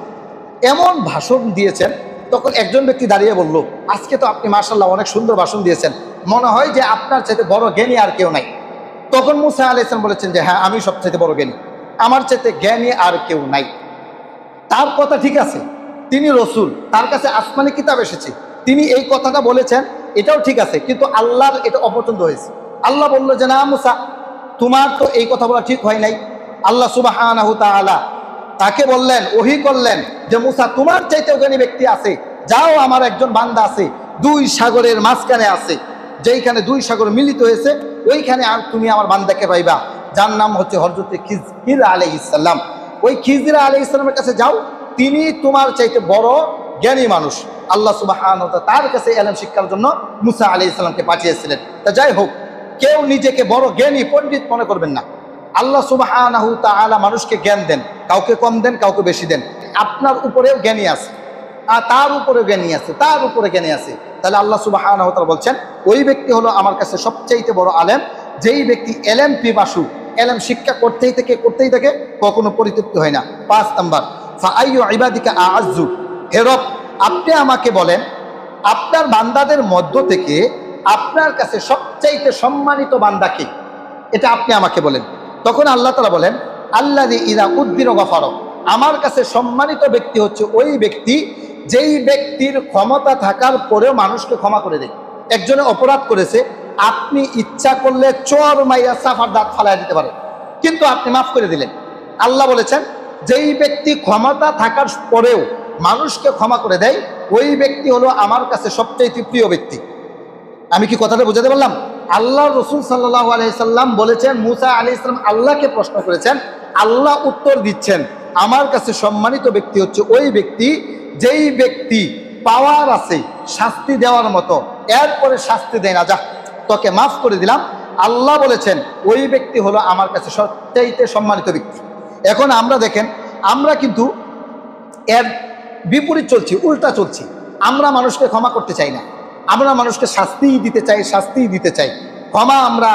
এমন ভাষণ দিয়েছেন, তখন একজন ব্যক্তি দাঁড়িয়ে বলল, আজকে তো আপনি মাশাআল্লাহ অনেক সুন্দর ভাষণ দিয়েছেন, মনে হয় যে আপনার চাইতে বড় জ্ঞানী আর কেউ নাই। তখন মুসা আলাইহিস সালাম বলেছেন যে হ্যাঁ, আমি সবচাইতে বড় জ্ঞানী, আমার চাইতে জ্ঞানী আর কেউ নাই। তার কথা ঠিক আছে, তিনি রসুল, তার কাছে আসমানি কিতাব এসেছে, তিনি এই কথাটা বলেছেন, এটাও ঠিক আছে, কিন্তু আল্লাহর এটা অপছন্দ হয়েছে। আল্লাহ বলল যে না মুসা, তোমার তো এই কথা বলা ঠিক হয় নাই। আল্লাহ সুবহানাহু তাআলা তাকে বললেন, ওহী করলেন যে মুসা, তোমার চাইতে জ্ঞানী ব্যক্তি আছে, যাও, আমার একজন বান্দা আছে 2 সাগরের মাঝখানে আছে, যেইখানে 2 সাগর মিলিত হয়েছে ওইখানে আর তুমি আমার বান্দাকে পাইবা, যার নাম হচ্ছে হযরত খিজর আলাইহিস সালাম। ওই খিজর আলাইহিস সালামের কাছে যাও, তিনি তোমার চাইতে বড় জ্ঞানী মানুষ। আল্লাহ সুবহানাহু ওয়া তাআলা তার কাছে ইলম শিক্ষার জন্য মুসা আলাইহিস সালামকে পাঠিয়েছিলেন। তা যাই হোক, কেউ নিজেকে বড় জ্ঞানী পণ্ডিত মনে করবেন না। আল্লাহ সুবহানাহু ওয়া তাআলা মানুষকে জ্ঞান দেন, কাউকে কম দেন, কাউকে বেশি দেন। আপনার উপরেও জ্ঞানী আছে, আর তার উপরেও জ্ঞানী আছে, তার উপরে জ্ঞানী আছে। তাহলে আল্লাহ সুবহানাহু ওয়া তাআলা বলছেন, ওই ব্যক্তি হলো আমার কাছে সবচাইতে বড় আলেম যেই ব্যক্তি এলেম পিপাসু, এলেম শিক্ষা করতেই থাকে, কখনো পরিতৃপ্ত হয় না। 5 নাম্বার, ফাআইয়ু ইবাদিকা আ'আজ্জু, হে রব আপনি আমাকে বলেন আপনার বান্দাদের মধ্য থেকে আপনার কাছে সবচাইতে সম্মানিত বান্দা কে, এটা আপনি আমাকে বলেন। তখন আল্লাহ তাআলা বলেন, আল্লাযী ইযা উদ্দিরা গফার, আমার কাছে সম্মানিত ব্যক্তি হচ্ছে ওই ব্যক্তি যেই ব্যক্তির ক্ষমতা থাকার পরেও মানুষকে ক্ষমা করে দেয়। একজনে অপরাধ করেছে, আপনি ইচ্ছা করলে চর মাইয়া সাফার দাঁত ফালাই দিতে পারেন, কিন্তু আপনি মাফ করে দিলেন। আল্লাহ বলেছেন যেই ব্যক্তি ক্ষমতা থাকার পরেও মানুষকে ক্ষমা করে দেয় ওই ব্যক্তি হলো আমার কাছে সবচেয়ে প্রিয় ব্যক্তি। আমি কি কথাটা বোঝাতে পারলাম? আল্লাহ রসুল সাল্লাল্লাহু আলাইহি সাল্লাম বলেছেন, মুসা আলাইহিস সালাম আল্লাহকে প্রশ্ন করেছেন, আল্লাহ উত্তর দিচ্ছেন আমার কাছে সম্মানিত ব্যক্তি হচ্ছে ওই ব্যক্তি যেই ব্যক্তি পাওয়ার আছে শাস্তি দেওয়ার মতো, এরপরে শাস্তি দেয় না, যা তোকে মাফ করে দিলাম। আল্লাহ বলেছেন ওই ব্যক্তি হলো আমার কাছে সবচাইতে সম্মানিত ব্যক্তি। এখন আমরা দেখেন, আমরা কিন্তু এর বিপরীত চলছি, উল্টা চলছি। আমরা মানুষকে ক্ষমা করতে চাই না, আমরা মানুষকে শাস্তিই দিতে চাই, ক্ষমা আমরা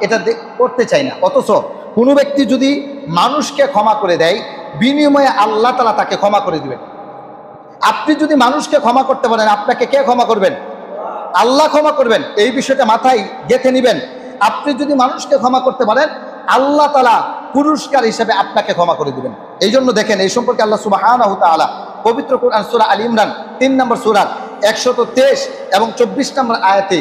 এটা করতে চাই না। অথচ কোনো ব্যক্তি যদি মানুষকে ক্ষমা করে দেয় বিনিময়ে আল্লাহ তাআলা তাকে ক্ষমা করে দিবেন। আপনি যদি মানুষকে ক্ষমা করতে পারেন আপনাকে কে ক্ষমা করবেন? আল্লাহ ক্ষমা করবেন। এই বিষয়টা মাথায় গেঁথে নেবেন। আপনি যদি মানুষকে ক্ষমা করতে পারেন আল্লাহ তাআলা পুরস্কার হিসেবে আপনাকে ক্ষমা করে দিবেন। এই জন্য দেখেন এই সম্পর্কে আল্লাহ সুবহানাহু ওয়া তাআলা পবিত্র কোরআন সূরা আল ইমরান 3 নম্বর সূরা 123 এবং 24 নম্বর আয়াতে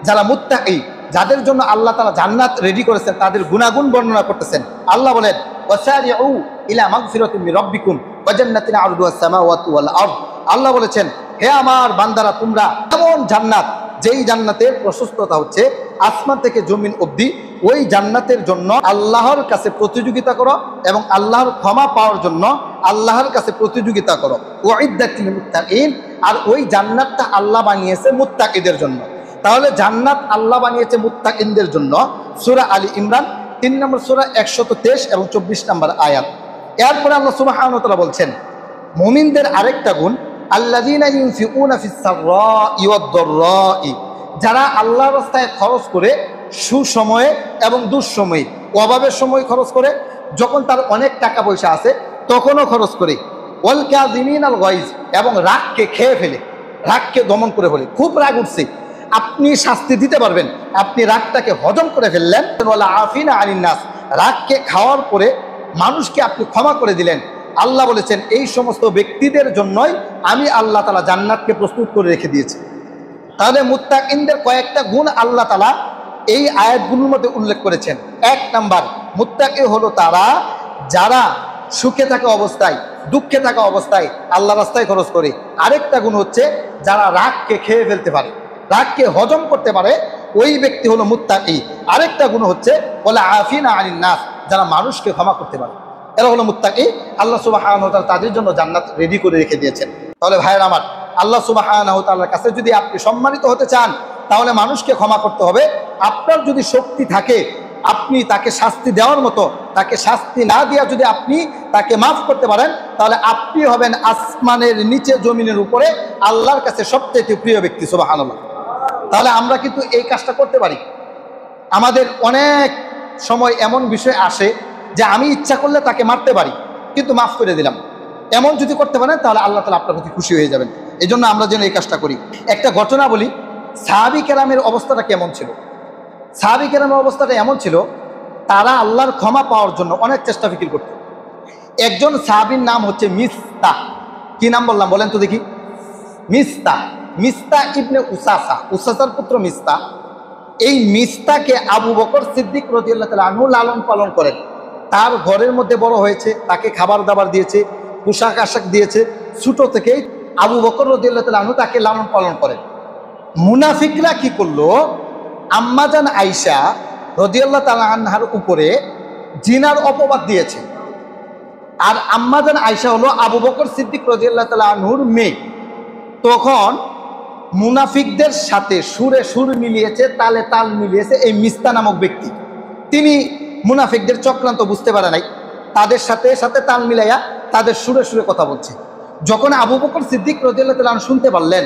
যারা মুত্তাকি, যাদের জন্য আল্লাহ তাআলা জান্নাত রেডি করেছেন তাদের গুণাগুণ বর্ণনা করতেছেন। আল্লাহ বলেন ওয়াসারিউ ইলা মাগফিরাতিন মির রাব্বিকুম ওয়া জান্নাতিন আরদুহাস সামাওয়াতু ওয়াল আরদ। আল্লাহ বলেছেন হে আমার বান্দারা তোমরা এমন জান্নাত যেই জান্নাতের প্রশস্ততা হচ্ছে আসমান থেকে জমিন অবধি, ওই জান্নাতের জন্য আল্লাহর কাছে প্রতিযোগিতা করো এবং আল্লাহর ক্ষমা পাওয়ার জন্য আল্লাহর কাছে প্রতিযোগিতা করো। উইদ্দাত লিল মুত্তাকিন, আর ওই জান্নাতটা আল্লাহ বানিয়েছে মুত্তাকিদের জন্য। তাহলে জান্নাত আল্লাহ বানিয়েছে মুত্তাকিনদের জন্য। সূরা আলী ইমরান 3 নম্বর সূরা 123 এবং 24 নম্বর আয়াত। এরপরে আল্লাহ সুবহানাহু ওয়া তাআলা বলছেন মুমিনদের আরেকটা গুণ, আল্লাযীনা ইউনফিকুনা ফিস সাররাই ওয়াদ দাররাই, যারা আল্লাহর রাস্তায় খরচ করে সুসময়ে এবং দুঃসময়ে, অভাবের সময় খরচ করে, যখন তার অনেক টাকা পয়সা আছে তখনও খরচ করে, ওয়াল কাযিমিনাল গায়জ, এবং রাগকে খেয়ে ফেলে, রাগকে দমন করে ফেলে। খুব রাগ উঠছে, আপনি শাস্তি দিতে পারবেন, আপনি রাগটাকে হজম করে ফেললেন। ওয়াল আফিনা আনিন নাস, রাগকে খাওয়ার পরে মানুষকে আপনি ক্ষমা করে দিলেন। আল্লাহ বলেছেন এই সমস্ত ব্যক্তিদের জন্যই আমি আল্লাহ তাআলা জান্নাতকে প্রস্তুত করে রেখে দিয়েছি। তাহলে মুত্তাকিনদের কয়েকটা গুণ আল্লাহ তাআলা এই আয়াতগুলোর মধ্যে উল্লেখ করেছেন। 1 নাম্বার, মুত্তাকি হলো তারা যারা সুখে থাকা অবস্থায় দুঃখে থাকা অবস্থায় আল্লাহ রাস্তায় খরচ করে। আরেকটা গুণ হচ্ছে যারা রাগকে খেয়ে ফেলতে পারে, রাগকে হজম করতে পারে, ওই ব্যক্তি হলো মুত্তাকি। আরেকটা গুণ হচ্ছে ওয়াল আফিনা আনিন নাস, যারা মানুষকে ক্ষমা করতে পারে, এরা হলো মুত্তাকি। আল্লাহ সুবহানাহু ওয়া তাআলা তাদের জন্য জান্নাত রেডি করে রেখে দিয়েছেন। তাহলে ভাইয়ের আমার, আল্লাহ সুবহানাহু ওয়া তাআলার কাছে যদি আপনি সম্মানিত হতে চান তাহলে মানুষকে ক্ষমা করতে হবে। আপনার যদি শক্তি থাকে আপনি তাকে শাস্তি দেওয়ার মতো, তাকে শাস্তি না দিয়া যদি আপনি তাকে মাফ করতে পারেন তাহলে আপনি হবেন আসমানের নিচে জমিনের উপরে আল্লাহর কাছে সবচেয়ে প্রিয় ব্যক্তি। সুবহানাল্লাহ। তাহলে আমরা কিন্তু এই কাজটা করতে পারি। আমাদের অনেক সময় এমন বিষয় আসে যে আমি ইচ্ছা করলে তাকে মারতে পারি কিন্তু মাফ করে দিলাম, এমন যদি করতে পারেন তাহলে আল্লাহ তাআলা আপনার প্রতি খুশি হয়ে যাবেন। এই জন্য আমরা যেন এই কাজটা করি। একটা ঘটনা বলি, সাহাবী কেরামের অবস্থাটা কেমন ছিল। সাহাবী কেরামের অবস্থাটা এমন ছিল, তারা আল্লাহর ক্ষমা পাওয়ার জন্য অনেক চেষ্টা ফিকির করত। একজন সাহাবীর নাম হচ্ছে মিস্তা। কি নাম বললাম বলেন তো দেখি? মিস্তা। মিস্তা ইবনে উসাসা, উসাসার পুত্র মিস্তা। এই মিস্তাকে আবু বকর সিদ্দিক রাদিয়াল্লাহু তাআলা আনহু লালন পালন করেন। তার ঘরের মধ্যে বড় হয়েছে, তাকে খাবার দাবার দিয়েছে, পোশাক আশাক দিয়েছে। ছোট থেকেই আবু বকর রাদিয়াল্লাহু তাআলা আনহু তাকে লালন পালন করেন। মুনাফিকরা কি করলো, আম্মাজান আয়েশা রাদিয়াল্লাহু তাআলা আনহার উপরে জিনার অপবাদ দিয়েছে। আর আম্মাজান আয়েশা হলো আবু বকর সিদ্দিক রাদিয়াল্লাহু তাআলা আনহুর মেয়ে। তখন মুনাফিকদের সাথে সুরে সুর মিলিয়েছে, তালে তাল মিলিয়েছে এই মিস্তা নামক ব্যক্তি। তিনি মুনাফিকদের চক্রান্ত বুঝতে পারে নাই, তাদের সাথে সাথে তাল মিলাইয়া তাদের সুরে সুরে কথা বলছে। যখন আবু বকর সিদ্দিক রাদিয়াল্লাহু তাআলা আনহু শুনতে পারলেন,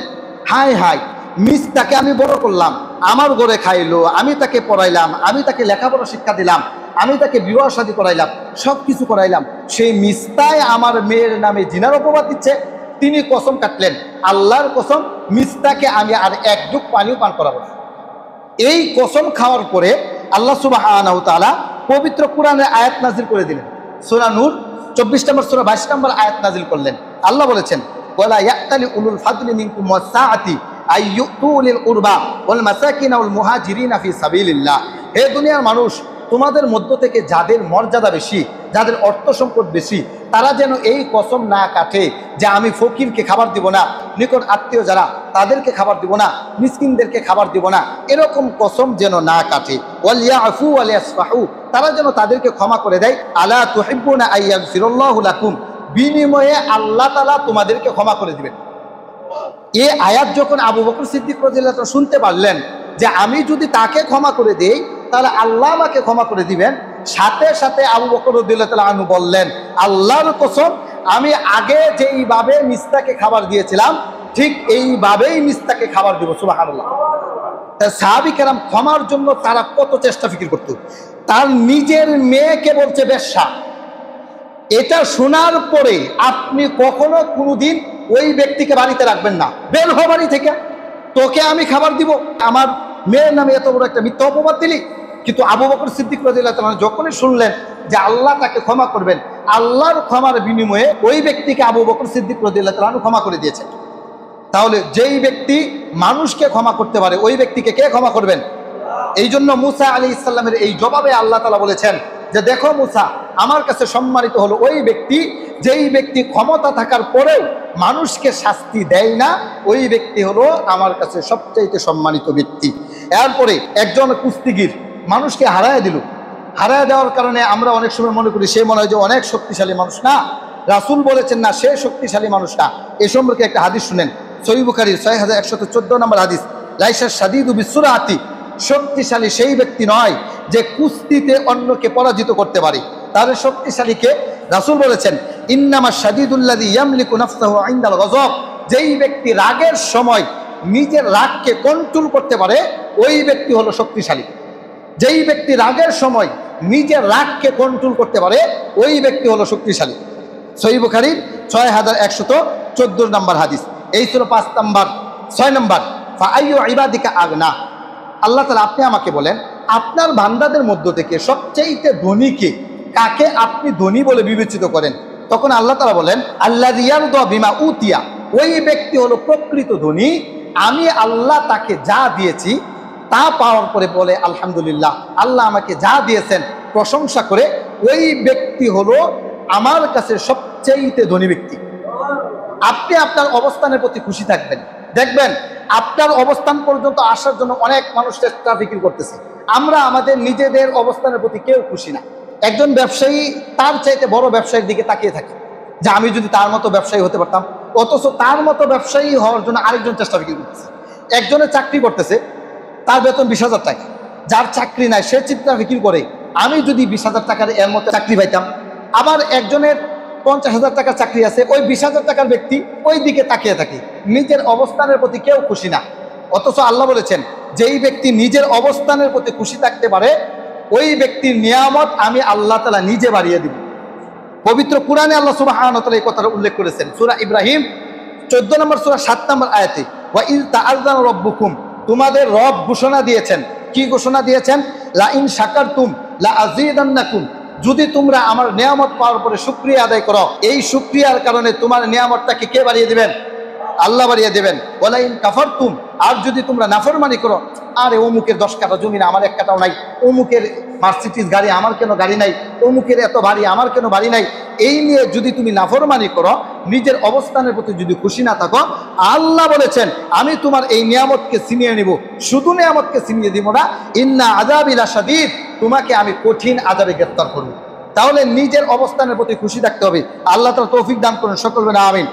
হায় হায়, মিস্তাকে আমি বড় করলাম, আমার ঘরে খাইলো, আমি তাকে পড়াইলাম, আমি তাকে লেখাপড়া শিক্ষা দিলাম, আমি তাকে বিবাহ শাদী করাইলাম, সব কিছু করাইলাম, সেই মিস্তায় আমার মেয়ের নামে জিনার অপবাদ দিচ্ছে। তিনি কসম কাটলেন, আল্লাহর কসম, মিস্তাকে আমি আর এক ঢুক পানিও পান করাবো না। এই কসম খাওয়ার পরে আল্লাহ সুবহানাহু ওয়া তাআলা পবিত্র কোরআনের আয়াত নাজিল করে দিলেন। সূরা নূর 24 নম্বর সূরা 22 নম্বর আয়াত নাজিল করলেন। আল্লাহ বলেছেন, ওয়ালা ইয়াতালি উলুল ফাদলি মিনকুম ওয়াসআতি আইয়ুতু লিল কুরবা ওয়াল মাসাকিন ওয়াল মুহাজিরিনা ফি সাবিলিল্লাহ। হে দুনিয়ার মানুষ, তোমাদের মধ্য থেকে যাদের মর্যাদা বেশি, যাদের অর্থ সম্পদ বেশি, তারা যেন এই কসম না কাটে যে আমি ফকিরকে খাবার দিব না, নিকট আত্মীয় যারা তাদেরকে খাবার দিব না, মিসকিনদেরকে খাবার দিব না, এরকম কসম যেন না কাটে। ওয়াল ইয়াফু ওয়াল ইয়াসফাহু, তারা যেন তাদেরকে ক্ষমা করে দেয়। আলা তুহিব্বুনা আইয়াগফিরাল্লাহু লাকুম, বিনিময়ে আল্লাহ তাআলা তোমাদেরকে ক্ষমা করে দিবেন। এই আয়াত যখন আবু বকর সিদ্দিক রাদিয়াল্লাহু তাআলা শুনতে পারলেন যে আমি যদি তাকে ক্ষমা করে দেই তাহলে আল্লাহ আমাকে ক্ষমা করে দিবেন, সাথে সাথে আবু বকর রাদিয়াল্লাহু তাআলা আনহু বললেন, আল্লাহর কসম, আমি আগে যেইভাবে মিস্তাকে খাবার দিয়েছিলাম ঠিক এইভাবেই মিস্তাকে খাবার দিব। সুবহানাল্লাহ। সাহাবী কেরাম ক্ষমার জন্য তারা কত চেষ্টা ফিকির করত। তার নিজের মেয়েকে বলছে বেশ্যা, এটা শোনার পরে আপনি কখনো কোনোদিন ওই ব্যক্তিকে বাড়িতে রাখবেন না। বের হো বাড়ি থেকে, তোকে আমি খাবার দিব, আমার মেয়ের নামে এত বড় একটা মিথ্যা অপবাদ দিলি। কিন্তু আবু বকর সিদ্দিক রাদিয়াল্লাহু তাআলা যখনই শুনলেন যে আল্লাহ তাকে ক্ষমা করবেন, আল্লাহর ক্ষমার বিনিময়ে ওই ব্যক্তিকে আবু বকর সিদ্দিক রাদিয়াল্লাহু তাআলা ক্ষমা করে দিয়েছেন। তাহলে যেই ব্যক্তি মানুষকে ক্ষমা করতে পারে ওই ব্যক্তিকে কে ক্ষমা করবেন? এই জন্য মুসা আলাইহিস সালামের এই জবাবে আল্লাহ তাআলা বলেছেন যে দেখো মুসা, আমার কাছে সম্মানিত হলো ওই ব্যক্তি যেই ব্যক্তি ক্ষমতা থাকার পরেও মানুষকে শাস্তি দেয় না, ওই ব্যক্তি হলো আমার কাছে সবচাইতে সম্মানিত ব্যক্তি। এরপরে একজন কুস্তিগির মানুষকে হারায় দিল, হারায় দেওয়ার কারণে আমরা অনেক সময় মনে করি সে মনে হয় যে অনেক শক্তিশালী মানুষ। না, রাসূল বলেছেন না সে শক্তিশালী মানুষ না। এ সম্পর্কে একটা হাদিস শুনেন, সহিহ বুখারীর 6114 নম্বর হাদিস, লাইসা শাদীদু বিসুরাতি, শক্তিশালী সেই ব্যক্তি নয় যে কুস্তিতে অন্যকে পরাজিত করতে পারে, তার শক্তিশালীকে রাসূল বলেছেন ইন্নামা শাদীদুল্লাযী ইয়ামলিকু নাফসাহু ইনদাল গযব, যেই ব্যক্তি রাগের সময় নিজের রাগকে কন্ট্রোল করতে পারে ওই ব্যক্তি হলো শক্তিশালী। যেই ব্যক্তি রাগের সময় নিজের রাগকে কন্ট্রোল করতে পারে ওই ব্যক্তি হলো শক্তিশালী। সহিহ বুখারীর 6114 নম্বর হাদিস। এই ছিল 5 নম্বর। 6 নম্বর, ফাআইয়ু ইবাদিকা আগনা, আল্লাহ তাআলা আপনি আমাকে বলেন আপনার বান্দাদের মধ্য থেকে সবচেয়ে ধনী কে, কাকে আপনি ধনী বলে বিবেচিত করেন? তখন আল্লাহ তাআলা বলেন আল্লাযী ইয়ারদা বিমা উতিয়া, ওই ব্যক্তি হলো প্রকৃত ধনী, আমি আল্লাহ তাকে যা দিয়েছি তা পাওয়ার পরে বলে আলহামদুলিল্লাহ, আল্লাহ আমাকে যা দিয়েছেন প্রশংসা করে, ওই ব্যক্তি হলো আমার কাছে সবচেয়ে ধনী ব্যক্তি। আপনি আপনার অবস্থানের প্রতি খুশি থাকবেন, দেখবেন আপনার অবস্থান পর্যন্ত আসার জন্য অনেক মানুষ চেষ্টা ফিকির করতেছে। আমরা আমাদের নিজেদের অবস্থানের প্রতি কেউ খুশি না। একজন ব্যবসায়ী তার চাইতে বড় ব্যবসায়ীর দিকে তাকিয়ে থাকে যে আমি যদি তার মতো ব্যবসায়ী হতে পারতাম, অথচ তার মতো ব্যবসায়ী হওয়ার জন্য আরেকজন চেষ্টা ফিকির করতেছে। একজনের চাকরি করতেছে, তার বেতন 20,000 টাকা, যার চাকরি নাই সে চিন্তা ফিকির করে আমি যদি 20,000 টাকার এর মতো চাকরি পাইতাম। আবার একজনের 50,000 টাকার চাকরি আছে, ওই 20,000 টাকার ব্যক্তি ওই দিকে তাকিয়ে থাকে। নিজের অবস্থানের প্রতি কেউ খুশি না। অথচ আল্লাহ বলেছেন যেই ব্যক্তি নিজের অবস্থানের প্রতি খুশি থাকতে পারে ওই ব্যক্তির নিয়ামত আমি আল্লাহ তাআলা নিজে বাড়িয়ে দিব। পবিত্র কুরআনে আল্লাহ সুবহানাহু ওয়া তাআলা এই কথাটা উল্লেখ করেছেন সূরা ইব্রাহিম 14 নম্বর সূরা 7 নম্বর আয়াতে, ওয়া ইয তাআযানা রাব্বুকুম, তোমাদের রব ঘোষণা দিয়েছেন। কি ঘোষণা দিয়েছেন? লা ইন শাকারতুম লা আযীদান্নাকুম, যদি তোমরা আমার নিয়ামত পাওয়ার পরে শুকরিয়া আদায় করো, এই শুকরিয়ার কারণে তোমার নিয়ামতটাকে কে বাড়িয়ে দিবেন? আল্লাহ বাড়িয়ে দেবেন। ওয়ালা ইন কাফারতুম, আর যদি তোমরা নাফরমানি করো, আরে অমুকের 10 কাঠা জমি না আমার 1 কাঠাও নাই, অমুকের মার্সিডিজ গাড়ি আমার কেন গাড়ি নাই, অমুকের এত বাড়ি আমার কেন বাড়ি নাই, এই নিয়ে যদি তুমি নাফরমানি করো, নিজের অবস্থানের প্রতি যদি খুশি না থাকো, আল্লাহ বলেছেন আমি তোমার এই নিয়ামতকে ছিনিয়ে নিব। শুধু নিয়ামতকে ছিনিয়ে দিব না, ইন্না আযাবি লাশাদীদ, তোমাকে আমি কঠিন আযাবে গ্রেফতার করব। তাহলে নিজের অবস্থানের প্রতি খুশি থাকতে হবে। আল্লাহ তাআলা তৌফিক দান করুন, সকল বলেন আমিন।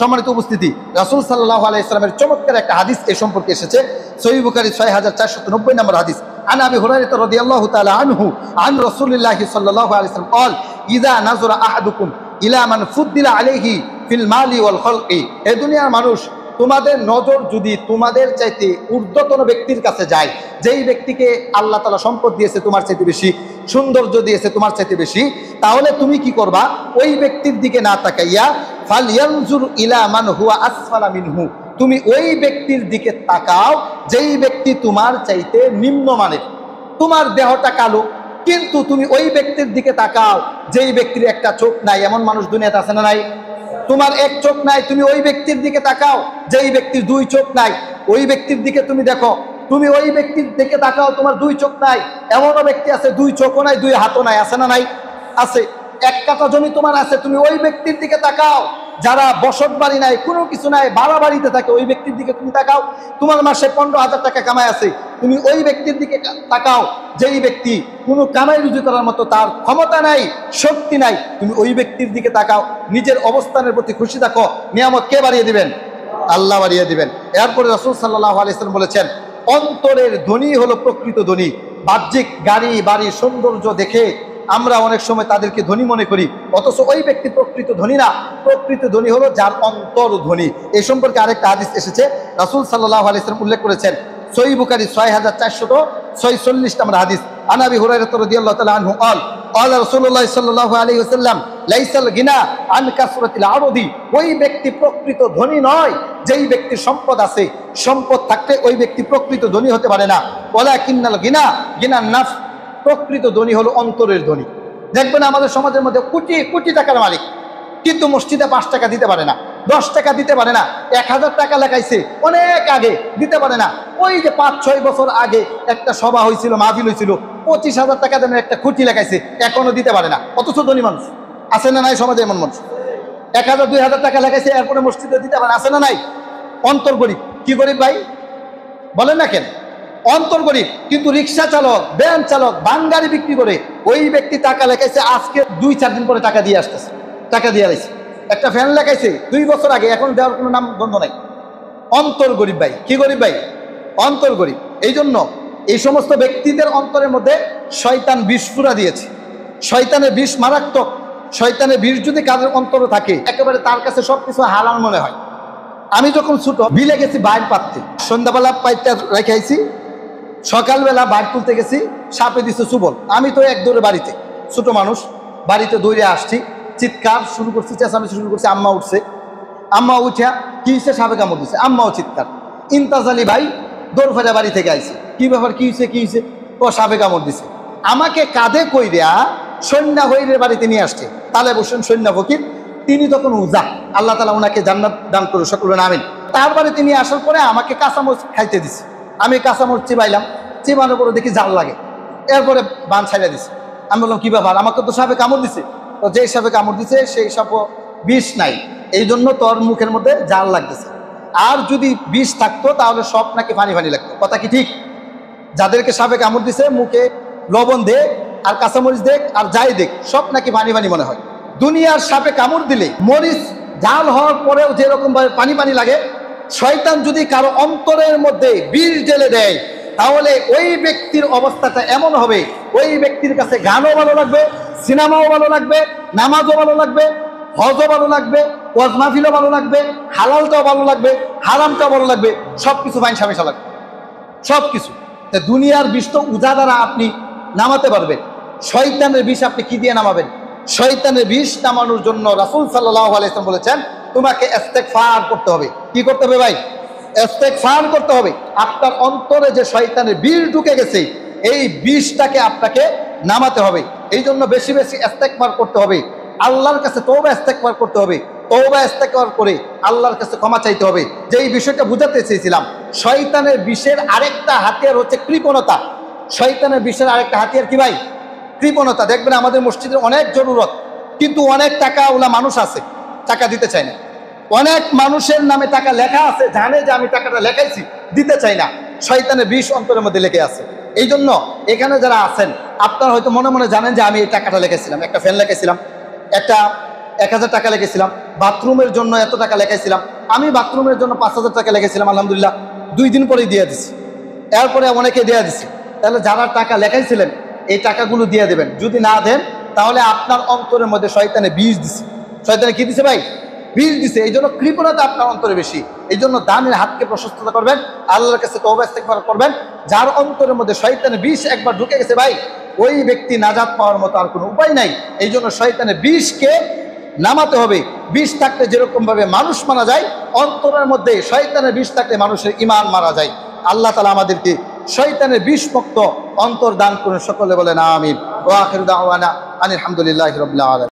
সম্মানিত উপস্থিতি, রাসূল সাল্লাল্লাহু আলাইহি ওয়াসাল্লামের চমৎকার একটা হাদিস এ সম্পর্কে এসেছে, সহিহ বুখারী 6490 নম্বর হাদিস। আন আবি হুরায়রা রাদিয়াল্লাহু তাআলা আনহু আন রাসূলিল্লাহি সাল্লাল্লাহু আলাইহি ওয়াসাল্লাম قال ইযা নাযরা আহাদুকুম ইলা মান ফুদ্দিলা আলাইহি ফিল মালি ওয়াল খলকি, এই দুনিয়ার মানুষ তোমাদের নজর যদি তোমাদের চাইতে ঊর্ধ্বতন ব্যক্তির কাছে যায়, যেই ব্যক্তিকে আল্লাহ তাআলা সম্পদ দিয়েছে তোমার চাইতে বেশি, সৌন্দর্য দিয়েছে তোমার চাইতে বেশি, তাহলে তুমি কি করবা? ওই ব্যক্তির দিকে না তাকাইয়া ফালয়ানজুর ইলা মান হুয়া আসফালা মিনহু, তুমি ওই ব্যক্তির দিকে তাকাও যেই ব্যক্তি তোমার চাইতে নিম্নমানের। তোমার দেহটা কালো কিন্তু তুমি ওই ব্যক্তির দিকে তাকাও যেই ব্যক্তির একটা চোখ নাই, এমন মানুষ দুনিয়াতে আছে না নাই? তোমার 1 চোখ নাই, তুমি ওই ব্যক্তির দিকে তাকাও যেই ব্যক্তির 2 চোখ নাই, ওই ব্যক্তির দিকে তুমি দেখো, তুমি ওই ব্যক্তির দিকে তাকাও, তোমার দুই চোখ নাই, এমনও ব্যক্তি আছে দুই চোখও নাই, দুই হাতও নাই, আছে না নাই? আছে। এক কাঠা জমি তোমার আছে, তুমি ওই ব্যক্তির দিকে তাকাও যারা বসত বাড়ি নাই, কোনো কিছু নাই, ভাড়া বাড়িতে থাকে, ওই ব্যক্তির দিকে তুমি তাকাও। তোমার মাসে 15,000 টাকা কামাই আছে, তুমি ওই ব্যক্তির দিকে তাকাও যেই ব্যক্তি কোনো কামাই রুজি করার মতো তার ক্ষমতা নাই, শক্তি নাই, তুমি ওই ব্যক্তির দিকে তাকাও। নিজের অবস্থানের প্রতি খুশি থাকো, নিয়ামত কে বাড়িয়ে দিবেন? আল্লাহ বাড়িয়ে দিবেন। এরপরে রাসূল সাল্লাল্লাহু আলাইহি ওয়াসাল্লাম বলেছেন, অন্তরের ধনী হলো প্রকৃত ধনী। বাহ্যিক গাড়ি বাড়ি সৌন্দর্য দেখে আমরা অনেক সময় তাদেরকে ধনী মনে করি, অথচ ওই ব্যক্তি প্রকৃত ধনী না। প্রকৃত ধনী হলো যার অন্তর ধনী। এই সম্পর্কে আরেকটা হাদিস এসেছে, রাসূল সাল্লাল্লাহু আলাইহি ওয়াসাল্লাম উল্লেখ করেছেন, সহিহ বুখারী 6446 নম্বর হাদিস, আন আবি হুরায়রা রাদিয়াল্লাহু তাআলা আনহু قال قال رسول الله صلى الله عليه وسلم ليس الغنى عن كثرة العرض। ওই ব্যক্তি প্রকৃত ধনী নয় যেই ব্যক্তির সম্পদ আছে, সম্পদ থাকলে ওই ব্যক্তি প্রকৃত ধনী হতে পারে না। ওয়ালাকিন্নাল গিনা গিনান নাফস, প্রকৃত ধনী হলো অন্তরের ধনী। দেখবেন আমাদের সমাজের মধ্যে কোটি কোটি টাকার মালিক, কিন্তু মসজিদে 5 টাকা দিতে পারে না, 10 টাকা দিতে পারে না, 1000 টাকা লেখাইছে অনেক আগে, দিতে পারে না। ওই যে 5-6 বছর আগে একটা সভা হয়েছিল, মাহফিল হয়েছিল, 25,000 টাকা দেন একটা খুঁটি লেখাইছে, এখনো দিতে পারে না, অথচ ধনী মানুষ। আছে না নাই সমাজে এমন মানুষ? 1000-2000 টাকা লেখাইছে, এরপরে মসজিদে দিতে পারে, আছে না নাই? অন্তর গরিব। কি গরিব ভাই বলেন না কেন? অন্তর গরিব। কিন্তু রিক্সা চালক, ভ্যান চালক, বাঙ্গারি বিক্রি করে ওই ব্যক্তি টাকা লেখাইছে, আজকে 2-4 দিন পরে টাকা দিয়ে আসতেছে, টাকা দিয়ে আসছে। একটা ফ্যান লেখাইছে 2 বছর আগে, এখন দেওয়ার কোনো নাম গন্ধ নাই। অন্তর গরিব ভাই। কি গরিব ভাই? অন্তর গরিব। এই জন্য এই সমস্ত ব্যক্তিদের অন্তরের মধ্যে শয়তান বিষ পুরা দিয়েছে। শয়তানের বিষ মারাত্মক। শয়তানের বিষ যদি কাদের অন্তরে থাকে, একেবারে তার কাছে সবকিছু হালাল মনে হয়। আমি যখন ছোট বিলে গেছি বাইর পাততে, সন্ধ্যাবেলা পাইতে রেখে আইছি, সকালবেলা বাইর তুলতে গেছি, সাপে দিছে চুবল। আমি তো এক দৌড়ে বাড়িতে, ছোট মানুষ, বাড়িতে দৌড়ে আসছি, চিৎকার শুরু করছি, চেঁচামেচি শুরু করছি। আম্মা উঠছে, আম্মা উঠা কি হয়েছে, সাপে কামড় দিচ্ছে, আম্মাও চিৎকার। ইন্তাজ আলী ভাই দৌড় ফেরা বাড়ি থেকে আইছে, কি ব্যাপার, কি হয়েছে, কি হয়েছে? ও সাপে কামড় দিছে। আমাকে কাঁধে কই দেয়া সন্ধ্যা হইরে বাড়িতে নিয়ে আসছে। তালে বসেন সন্ধ্যা ফকির, তিনি তখন উজা, আল্লাহ তাআলা ওনাকে জান্নাত দান করুন, সকলে আমিন। তার বাড়িতে নিয়ে আসার পরে আমাকে কাঁচামরিচ খাইতে দিছে। আমি কাঁচামরিচ চিবাইলাম, চিবানোর পরে দেখি জাল লাগে, এরপরে বান ছাইড়া দিছে। আমি বললাম কি ব্যাপার, আমাকে তো সাপে কামড় দিছে। তো যেই সাপে কামড় দিছে সেই সাপও বিষ নাই, এই জন্য তোর মুখের মধ্যে জাল লাগতেছে। আর যদি বিষ থাকতো তাহলে সব নাকি পানি পানি লাগতো। কথা কি ঠিক? যাদেরকে সাপে কামড় দিছে মুখে লবণ দেখ আর কাঁচামরিচ দেখ আর যাই দেখ, সব নাকি পানি পানি মনে হয়। দুনিয়ার সাপে কামড় দিলে মরিচ জাল হওয়ার পরেও যেরকম ভাবে পানি পানি লাগে, শয়তান যদি কারো অন্তরের মধ্যে বিষ ঢেলে দেয়, তাহলে ওই ব্যক্তির অবস্থাটা এমন হবে, ওই ব্যক্তির কাছে গানও ভালো লাগবে, সিনেমাও ভালো লাগবে, নামাজও ভালো লাগবে, হজও ভালো লাগবে, ওয়াজ মাহফিলও ভালো লাগবে, হালালটাও ভালো লাগবে, হারামটাও ভালো লাগবে, সবকিছু ফাইনসা মিশা লাগবে, সবকিছু। দুনিয়ার বিষ তো উজা দ্বারা আপনি নামাতে পারবেন, শয়তানের বিষ আপনি কি দিয়ে নামাবেন? শয়তানের বিষ নামানোর জন্য রাসূল সাল্লাল্লাহু আলাইহি ওয়াসাল্লাম বলেছেন, তোমাকে ইস্তেগফার করতে হবে। কি করতে হবে ভাই? ইস্তেগফার করতে হবে। আপনার অন্তরে যে শয়তানের বিষ ঢুকে গেছে, এই বিষটাকে আপনাকে নামাতে হবে। এই জন্য বেশি বেশি ইস্তেগফার করতে হবে, আল্লাহর কাছে তওবা ইস্তেগফার করতে হবে। তওবা ইস্তেগফার করে আল্লাহর কাছে ক্ষমা চাইতে হবে। যেই বিষয়টা বুঝাতে চেয়েছিলাম, শয়তানের বিষের আরেকটা হাতিয়ার হচ্ছে কৃপণতা। শয়তানের বিষের আরেকটা হাতিয়ার কি ভাই? কৃপণতা। দেখবেন আমাদের মসজিদের অনেক জরুরত, কিন্তু অনেক টাকাওয়ালা মানুষ আছে, টাকা দিতে চায় না। অনেক মানুষের নামে টাকা লেখা আছে, জানে যে আমি টাকাটা লেখাইছি, দিতে চাই না। শয়তানের বিষ অন্তরের মধ্যে লেগে আছে। এই জন্য এখানে যারা আছেন, আপনারা হয়তো মনে মনে জানেন যে আমি এই টাকাটা লেখাইছিলাম, একটা ফ্যান লেখাইছিলাম, একটা 1000 টাকা লেগেছিলাম, বাথরুমের জন্য এত টাকা লেখাইছিলাম, আমি বাথরুমের জন্য 5000 টাকা লেগেছিলাম, আলহামদুলিল্লাহ 2 দিন পরেই দিয়ে দিছি, এরপরে অনেকে দিয়ে দিছি। তাহলে যারা টাকা লেখাইছিলেন এই টাকাগুলো দিয়ে দেবেন। যদি না দেন তাহলে আপনার অন্তরের মধ্যে শয়তানে বিষ দিছে। শয়তানে কি দিছে ভাই? বিষ দিছে। এই জন্য কৃপণতা আপনার অন্তরে বেশি। এই জন্য দানের হাতকে প্রশস্ততা করবেন, আল্লাহর কাছে তওবা ইস্তেগফার করবেন। যার অন্তরের মধ্যে শয়তানের বিষ একবার ঢুকে গেছে ভাই, ওই ব্যক্তি নাজাত পাওয়ার মতো আর কোনো উপায় নাই। এই জন্য শয়তানের বিষকে নামাতে হবে। বিষ থাকলে যেরকম ভাবে মানুষ মারা যায়, অন্তরের মধ্যে শয়তানের বিষ থাকলে মানুষের ঈমান মারা যায়। আল্লাহ তাআলা আমাদেরকে শয়তানের বিষ মুক্ত অন্তর দান করুন, সকলে বলেন আমিন। ওয়া আখিরু দাওয়ানা আনিল হামদুলিল্লাহি রাব্বিল আলামিন।